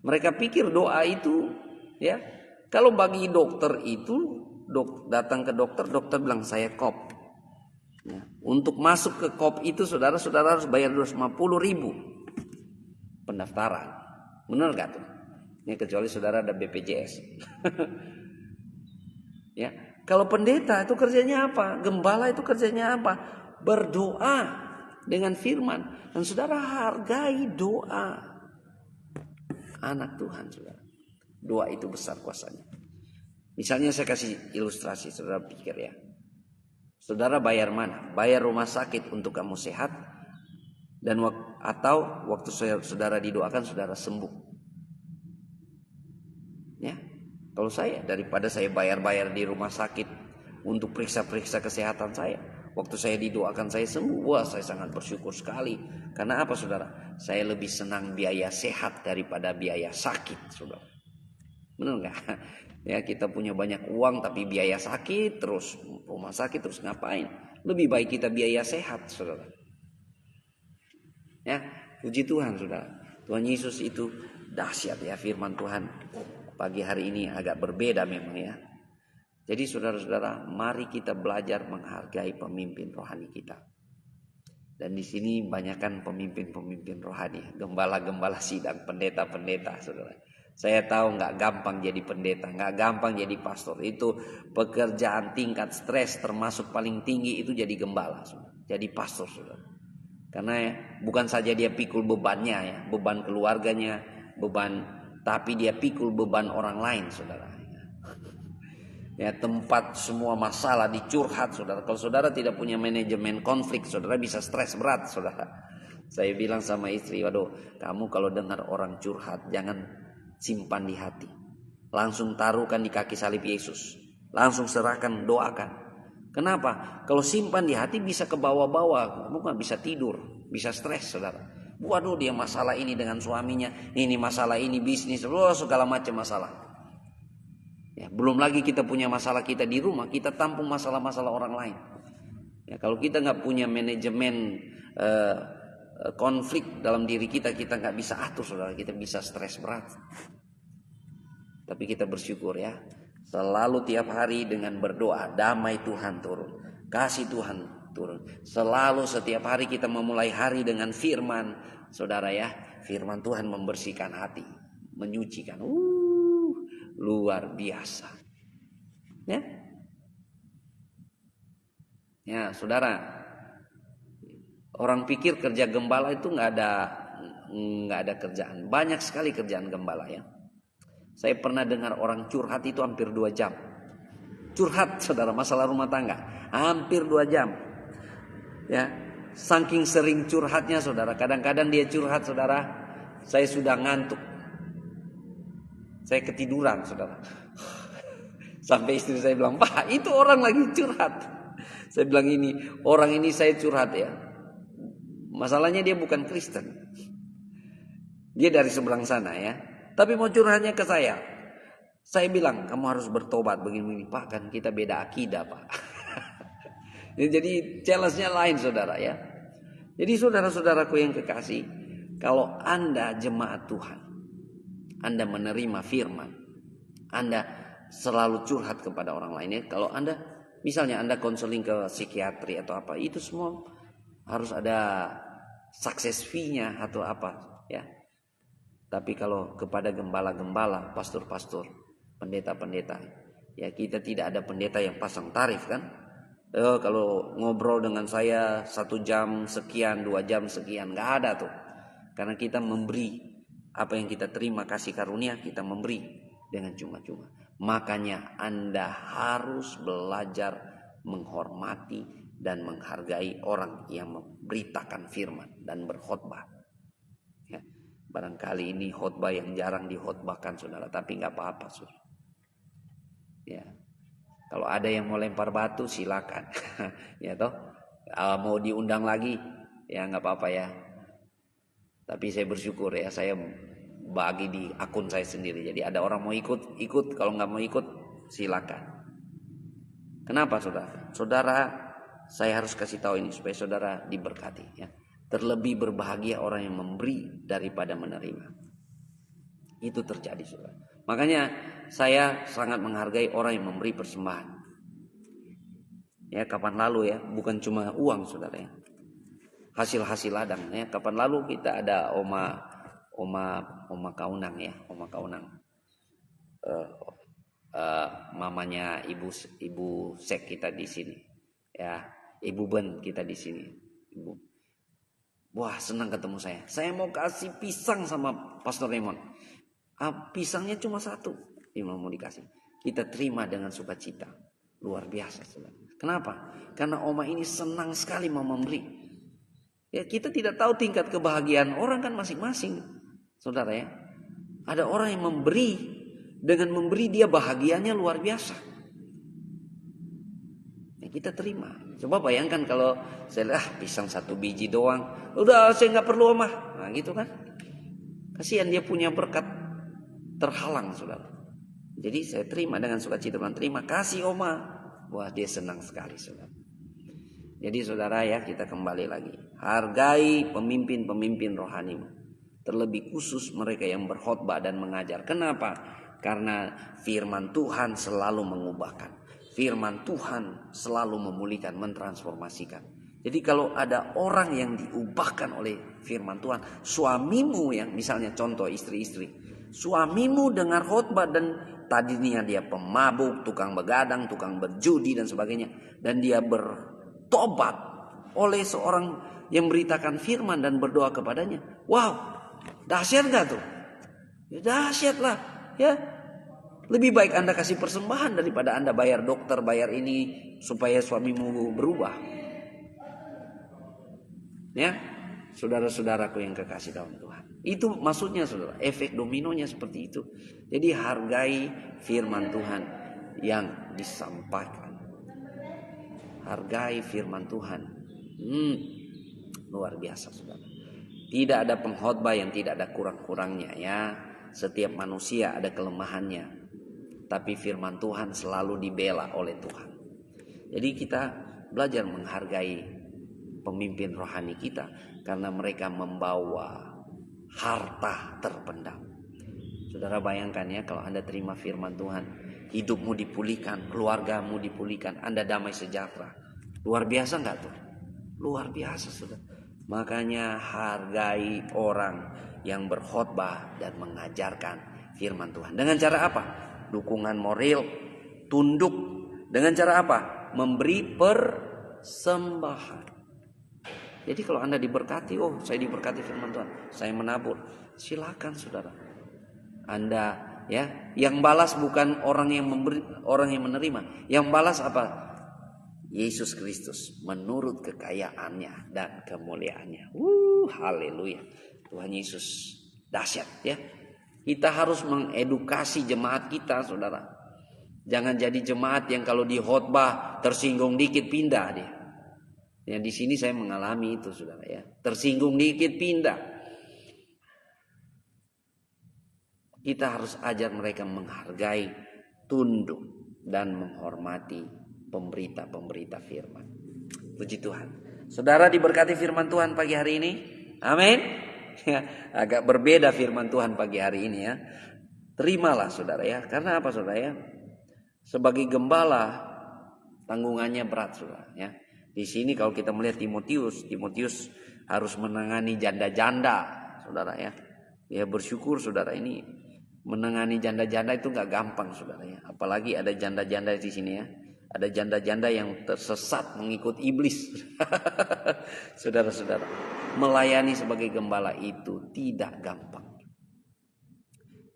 Mereka pikir doa itu ya, kalau bagi dokter itu datang ke dokter bilang saya kop. Ya, untuk masuk ke kop itu saudara harus bayar 250.000 pendaftaran. Benar gak tuh? Ini kecuali saudara ada BPJS. Ya, kalau pendeta itu kerjanya apa? Gembala itu kerjanya apa? Berdoa dengan firman. Dan saudara hargai doa anak Tuhan saudara. Doa itu besar kuasanya. Misalnya saya kasih ilustrasi, saudara pikir ya. Saudara bayar mana? Bayar rumah sakit untuk kamu sehat dan atau waktu saudara didoakan saudara sembuh. Ya. Kalau saya daripada saya bayar-bayar di rumah sakit untuk periksa-periksa kesehatan saya, waktu saya didoakan saya sembuh, wah saya sangat bersyukur sekali. Karena apa saudara? Saya lebih senang biaya sehat daripada biaya sakit, saudara. Benar nggak? Ya kita punya banyak uang tapi biaya sakit terus, rumah sakit terus ngapain? Lebih baik kita biaya sehat, saudara. Ya, puji Tuhan, saudara. Tuhan Yesus itu dahsyat ya, firman Tuhan pagi hari ini agak berbeda memang ya. Jadi saudara-saudara, mari kita belajar menghargai pemimpin rohani kita. Dan di sini banyakkan pemimpin-pemimpin rohani, gembala-gembala sidang, pendeta-pendeta, saudara. Saya tahu nggak gampang jadi pendeta, nggak gampang jadi pastor. Itu pekerjaan tingkat stres termasuk paling tinggi itu jadi gembala, saudara. Jadi pastor, saudara. Karena bukan saja dia pikul bebannya ya, beban keluarganya, tapi dia pikul beban orang lain, saudara. Ya, tempat semua masalah dicurhat, saudara. Kalau saudara tidak punya manajemen konflik, saudara bisa stres berat, saudara. Saya bilang sama istri, waduh, kamu kalau dengar orang curhat, jangan simpan di hati. Langsung taruhkan di kaki salib Yesus. Langsung serahkan, doakan. Kenapa? Kalau simpan di hati bisa ke bawah-bawah, kamu gak bisa tidur, bisa stres, saudara. Waduh, dia masalah ini dengan suaminya, ini masalah ini bisnis, segala macam masalah. Ya, belum lagi kita punya masalah kita di rumah, kita tampung masalah-masalah orang lain. Ya, kalau kita nggak punya manajemen konflik dalam diri kita nggak bisa atur, saudara. Kita bisa stres berat. Tapi kita bersyukur ya, selalu tiap hari dengan berdoa, damai Tuhan turun, kasih Tuhan turun. Selalu setiap hari kita memulai hari dengan firman, saudara ya. Firman Tuhan membersihkan hati, menyucikan. Luar biasa. Ya. Ya, saudara. Orang pikir kerja gembala itu nggak ada kerjaan. Banyak sekali kerjaan gembala ya. Saya pernah dengar orang curhat itu hampir 2 jam. Curhat, saudara, masalah rumah tangga. Hampir 2 jam. Ya, saking sering curhatnya, saudara. Kadang-kadang dia curhat, saudara. Saya sudah ngantuk. Saya ketiduran, saudara. Sampai istri saya bilang, Pak, itu orang lagi curhat. Saya bilang orang ini saya curhat ya. Masalahnya dia bukan Kristen. Dia dari seberang sana ya. Tapi mau curhatnya ke saya. Saya bilang, kamu harus bertobat begini-begini. Pak, kan kita beda akidah, Pak. Jadi challenge-nya lain, saudara ya. Jadi saudara-saudaraku yang kekasih, kalau Anda jemaat Tuhan, Anda menerima firman, Anda selalu curhat kepada orang lain ya. Kalau Anda, misalnya Anda konseling ke psikiatri atau apa, itu semua harus ada success fee-nya atau apa ya. Tapi kalau kepada gembala-gembala, pastor-pastor, pendeta-pendeta, ya kita tidak ada pendeta yang pasang tarif kan. Kalau ngobrol dengan saya 1 jam sekian, 2 jam sekian, nggak ada tuh. Karena kita memberi apa yang kita terima kasih karunia, kita memberi dengan cuma-cuma. Makanya Anda harus belajar menghormati dan menghargai orang yang memberitakan firman dan berkhotbah. Ya, barangkali ini khotbah yang jarang dikhotbahkan saudara, tapi nggak apa-apa saudara. Ya, kalau ada yang mau lempar batu silakan, ya toh. Mau diundang lagi, ya nggak apa-apa ya. Tapi saya bersyukur ya, saya bagi di akun saya sendiri. Jadi ada orang mau ikut, kalau nggak mau ikut silakan. Kenapa saudara? Saudara, saya harus kasih tahu ini supaya saudara diberkati ya. Terlebih berbahagia orang yang memberi daripada menerima. Itu terjadi saudara. Makanya saya sangat menghargai orang yang memberi persembahan. Ya, kapan lalu ya, bukan cuma uang saudara ya. Hasil-hasil ladang ya. Kapan lalu kita ada Oma Kaunang ya, Oma Kaunang. Mamanya ibu Sek kita di sini. Ya, Ibu Ben kita di sini. Ibu. Wah, senang ketemu saya. Saya mau kasih pisang sama Pastor Raymond. Pisangnya cuma 1 yang mau dikasih. Kita terima dengan sukacita. Luar biasa saudara. Kenapa? Karena Oma ini senang sekali mau memberi. Ya, kita tidak tahu tingkat kebahagiaan orang kan masing-masing. Saudara ya. Ada orang yang memberi, dengan memberi dia bahagianya luar biasa. Ya, kita terima. Coba bayangkan kalau saya pisang 1 biji doang. Udah saya nggak perlu Oma. Nah gitu kan. Kasihan dia punya berkat terhalang saudara. Jadi saya terima dengan sukacita. Terima kasih Oma. Wah dia senang sekali saudara. Jadi saudara ya, kita kembali lagi. Hargai pemimpin-pemimpin rohanimu. Terlebih khusus mereka yang berkhotbah dan mengajar. Kenapa? Karena firman Tuhan selalu mengubahkan. Firman Tuhan selalu memulihkan, mentransformasikan. Jadi kalau ada orang yang diubahkan oleh firman Tuhan. Suamimu yang misalnya contoh istri-istri. Suamimu dengar khotbah dan tadinya dia pemabuk, tukang begadang, tukang berjudi dan sebagainya. Dan dia bertobat oleh seorang yang beritakan firman dan berdoa kepadanya. Wow, dahsyat gak tuh? Ya, dahsyat lah. Ya, lebih baik Anda kasih persembahan daripada Anda bayar dokter, bayar ini supaya suamimu berubah. Ya, saudara-saudaraku yang kekasih dalam Tuhan. Itu maksudnya saudara, efek dominonya seperti itu. Jadi hargai firman Tuhan yang disampaikan. Hargai firman Tuhan. Luar biasa saudara. Tidak ada pengkhotbah yang tidak ada kurang-kurangnya ya. Setiap manusia ada kelemahannya. Tapi firman Tuhan selalu dibela oleh Tuhan. Jadi kita belajar menghargai pemimpin rohani kita. Karena mereka membawa harta terpendam. Saudara bayangkan ya, kalau Anda terima firman Tuhan, hidupmu dipulihkan, keluargamu dipulihkan, Anda damai sejahtera. Luar biasa enggak tuh? Luar biasa saudara. Makanya hargai orang yang berkhotbah dan mengajarkan firman Tuhan. Dengan cara apa? Dukungan moral, tunduk. Dengan cara apa? Memberi persembahan. Jadi kalau Anda diberkati, saya diberkati firman Tuhan, saya menabur, silakan saudara. Anda ya, yang balas bukan orang yang memberi, orang yang menerima. Yang balas apa? Yesus Kristus menurut kekayaannya dan kemuliaannya. Haleluya. Tuhan Yesus dahsyat ya. Kita harus mengedukasi jemaat kita saudara. Jangan jadi jemaat yang kalau di khotbah tersinggung dikit pindah dia. Ya, di sini saya mengalami itu saudara ya. Tersinggung dikit pindah. Kita harus ajar mereka menghargai, tunduk dan menghormati pemberita-pemberita firman. Puji Tuhan. Saudara diberkati firman Tuhan pagi hari ini. Amin. Ya, agak berbeda firman Tuhan pagi hari ini ya. Terimalah saudara ya. Karena apa saudara ya? Sebagai gembala tanggungannya berat saudara ya. Di sini kalau kita melihat Timotius harus menangani janda-janda, saudara ya. Ya bersyukur saudara ini menangani janda-janda itu nggak gampang saudara ya. Apalagi ada janda-janda di sini ya. Ada janda-janda yang tersesat mengikut iblis. Saudara-saudara, melayani sebagai gembala itu tidak gampang.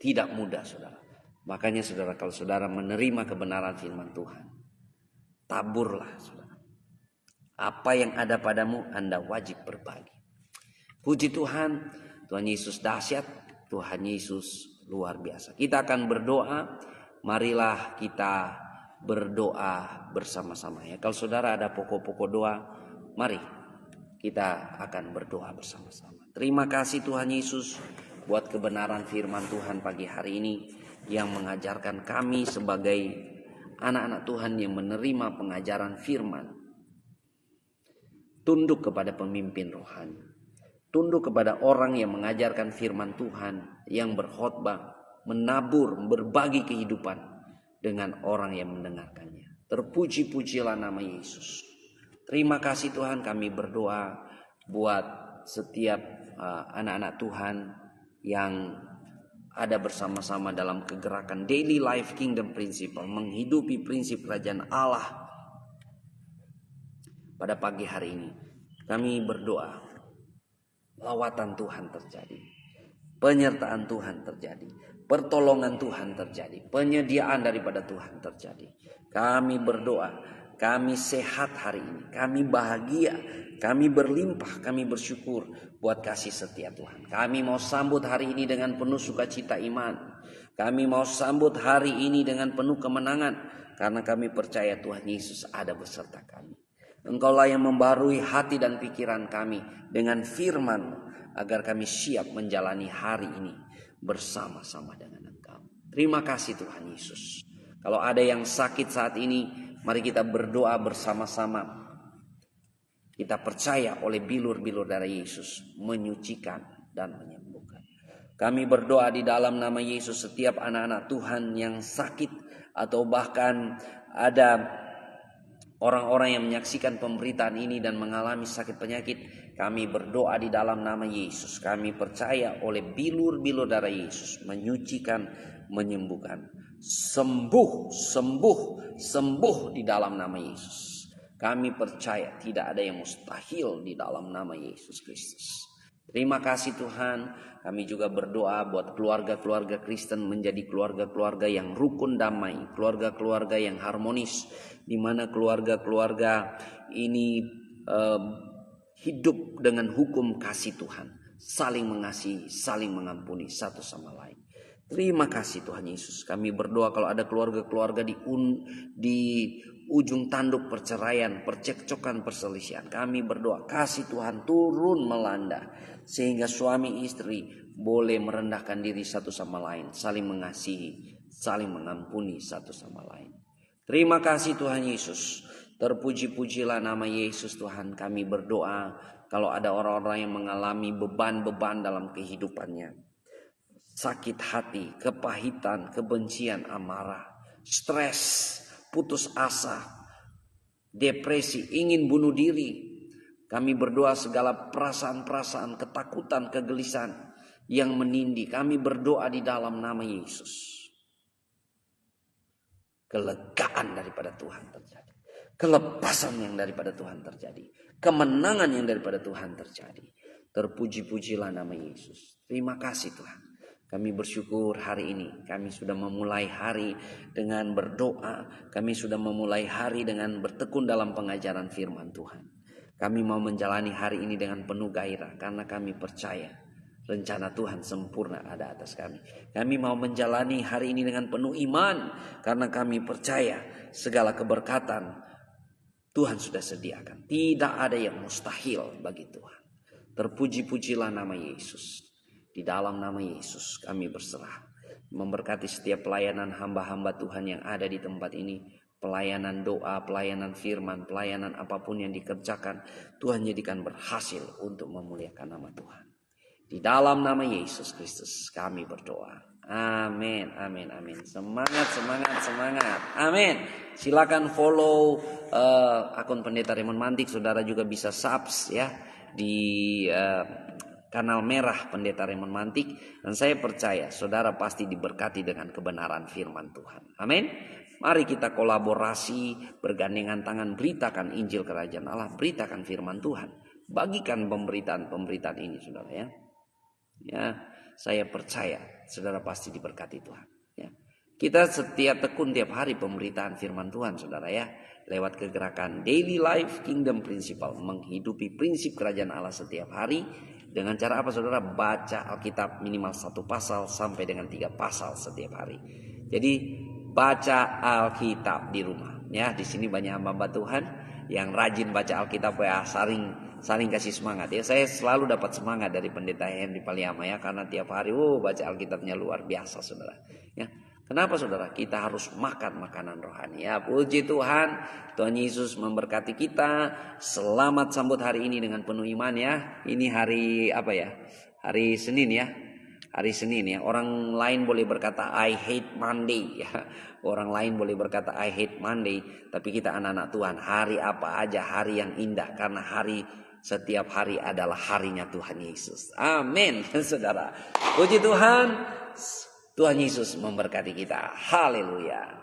Tidak mudah, saudara. Makanya saudara, kalau saudara menerima kebenaran firman Tuhan, taburlah, saudara. Apa yang ada padamu, Anda wajib berbagi. Puji Tuhan, Tuhan Yesus dahsyat, Tuhan Yesus luar biasa. Kita akan berdoa, marilah kita berdoa bersama-sama ya. Kalau saudara ada pokok-pokok doa, mari kita akan berdoa bersama-sama. Terima kasih Tuhan Yesus buat kebenaran firman Tuhan pagi hari ini yang mengajarkan kami sebagai anak-anak Tuhan yang menerima pengajaran firman. Tunduk kepada pemimpin rohani. Tunduk kepada orang yang mengajarkan firman Tuhan, yang berkhotbah, menabur, berbagi kehidupan dengan orang yang mendengarkannya. Terpuji-pujilah nama Yesus. Terima kasih Tuhan, kami berdoa buat setiap anak-anak Tuhan yang ada bersama-sama dalam kegerakan Daily Life Kingdom Principle, menghidupi prinsip kerajaan Allah. Pada pagi hari ini kami berdoa, lawatan Tuhan terjadi, penyertaan Tuhan terjadi, pertolongan Tuhan terjadi, penyediaan daripada Tuhan terjadi. Kami berdoa, kami sehat hari ini, kami bahagia, kami berlimpah, kami bersyukur buat kasih setia Tuhan. Kami mau sambut hari ini dengan penuh sukacita iman. Kami mau sambut hari ini dengan penuh kemenangan, karena kami percaya Tuhan Yesus ada beserta kami. Engkaulah yang membarui hati dan pikiran kami dengan firman, agar kami siap menjalani hari ini bersama-sama dengan Engkau. Terima kasih Tuhan Yesus. Kalau ada yang sakit saat ini, mari kita berdoa bersama-sama. Kita percaya oleh bilur-bilur darah Yesus menyucikan dan menyembuhkan. Kami berdoa di dalam nama Yesus, setiap anak-anak Tuhan yang sakit atau bahkan ada orang-orang yang menyaksikan pemberitaan ini dan mengalami sakit penyakit, kami berdoa di dalam nama Yesus. Kami percaya oleh bilur-bilur darah Yesus menyucikan, menyembuhkan. Sembuh, sembuh, sembuh di dalam nama Yesus. Kami percaya tidak ada yang mustahil di dalam nama Yesus Kristus. Terima kasih Tuhan. Kami juga berdoa buat keluarga-keluarga Kristen menjadi keluarga-keluarga yang rukun damai, keluarga-keluarga yang harmonis, di mana keluarga-keluarga ini hidup dengan hukum kasih Tuhan, saling mengasihi, saling mengampuni satu sama lain. Terima kasih Tuhan Yesus. Kami berdoa kalau ada keluarga-keluarga di ujung tanduk perceraian, percekcokan, perselisihan, kami berdoa kasih Tuhan turun melanda, sehingga suami istri boleh merendahkan diri satu sama lain, saling mengasihi, saling mengampuni satu sama lain. Terima kasih Tuhan Yesus. Terpuji-pujilah nama Yesus Tuhan. Kami berdoa kalau ada orang-orang yang mengalami beban-beban dalam kehidupannya, sakit hati, kepahitan, kebencian, amarah, stres, putus asa, depresi, ingin bunuh diri. Kami berdoa segala perasaan-perasaan, ketakutan, kegelisahan yang menindih, kami berdoa di dalam nama Yesus. Kelegaan daripada Tuhan terjadi, kelepasan yang daripada Tuhan terjadi, kemenangan yang daripada Tuhan terjadi. Terpuji-pujilah nama Yesus. Terima kasih Tuhan. Kami bersyukur hari ini kami sudah memulai hari dengan berdoa. Kami sudah memulai hari dengan bertekun dalam pengajaran firman Tuhan. Kami mau menjalani hari ini dengan penuh gairah karena kami percaya rencana Tuhan sempurna ada atas kami. Kami mau menjalani hari ini dengan penuh iman karena kami percaya segala keberkatan Tuhan sudah sediakan. Tidak ada yang mustahil bagi Tuhan. Terpuji-pujilah nama Yesus. Di dalam nama Yesus kami berserah. Memberkati setiap pelayanan hamba-hamba Tuhan yang ada di tempat ini. Pelayanan doa, pelayanan firman, pelayanan apapun yang dikerjakan, Tuhan jadikan berhasil untuk memuliakan nama Tuhan. Di dalam nama Yesus Kristus kami berdoa. Amin, amin, amin. Semangat, semangat, semangat. Amin. Silakan follow akun Pendeta Raymond Mantik. Saudara juga bisa subs ya di kanal merah Pendeta Raymond Mantik. Dan saya percaya saudara pasti diberkati dengan kebenaran firman Tuhan. Amin. Mari kita kolaborasi, bergandengan tangan, beritakan Injil Kerajaan Allah, beritakan firman Tuhan. Bagikan pemberitaan ini, saudara ya. Ya, saya percaya saudara pasti diberkati Tuhan. Ya. Kita setia tekun tiap hari pemberitaan firman Tuhan, saudara ya. Lewat kegerakan Daily Life Kingdom Principle, menghidupi prinsip kerajaan Allah setiap hari. Dengan cara apa, saudara? Baca Alkitab minimal 1 pasal sampai dengan 3 pasal setiap hari. Jadi baca Alkitab di rumah. Ya, di sini banyak hamba Tuhan yang rajin baca Alkitab ya, saling kasih semangat ya. Saya selalu dapat semangat dari pendeta Henry Paliama ya, karena tiap hari baca Alkitabnya luar biasa, saudara. Ya. Kenapa, saudara? Kita harus makan makanan rohani ya. Puji Tuhan, Tuhan Yesus memberkati kita. Selamat sambut hari ini dengan penuh iman ya. Ini hari apa ya? Hari Senin ya. Hari Senin ya. Orang lain boleh berkata I hate Monday ya. Orang lain boleh berkata I hate Monday, tapi kita anak-anak Tuhan, hari apa aja hari yang indah, karena setiap hari adalah harinya Tuhan Yesus. Amin. Saudara. Puji Tuhan. Tuhan Yesus memberkati kita. Haleluya.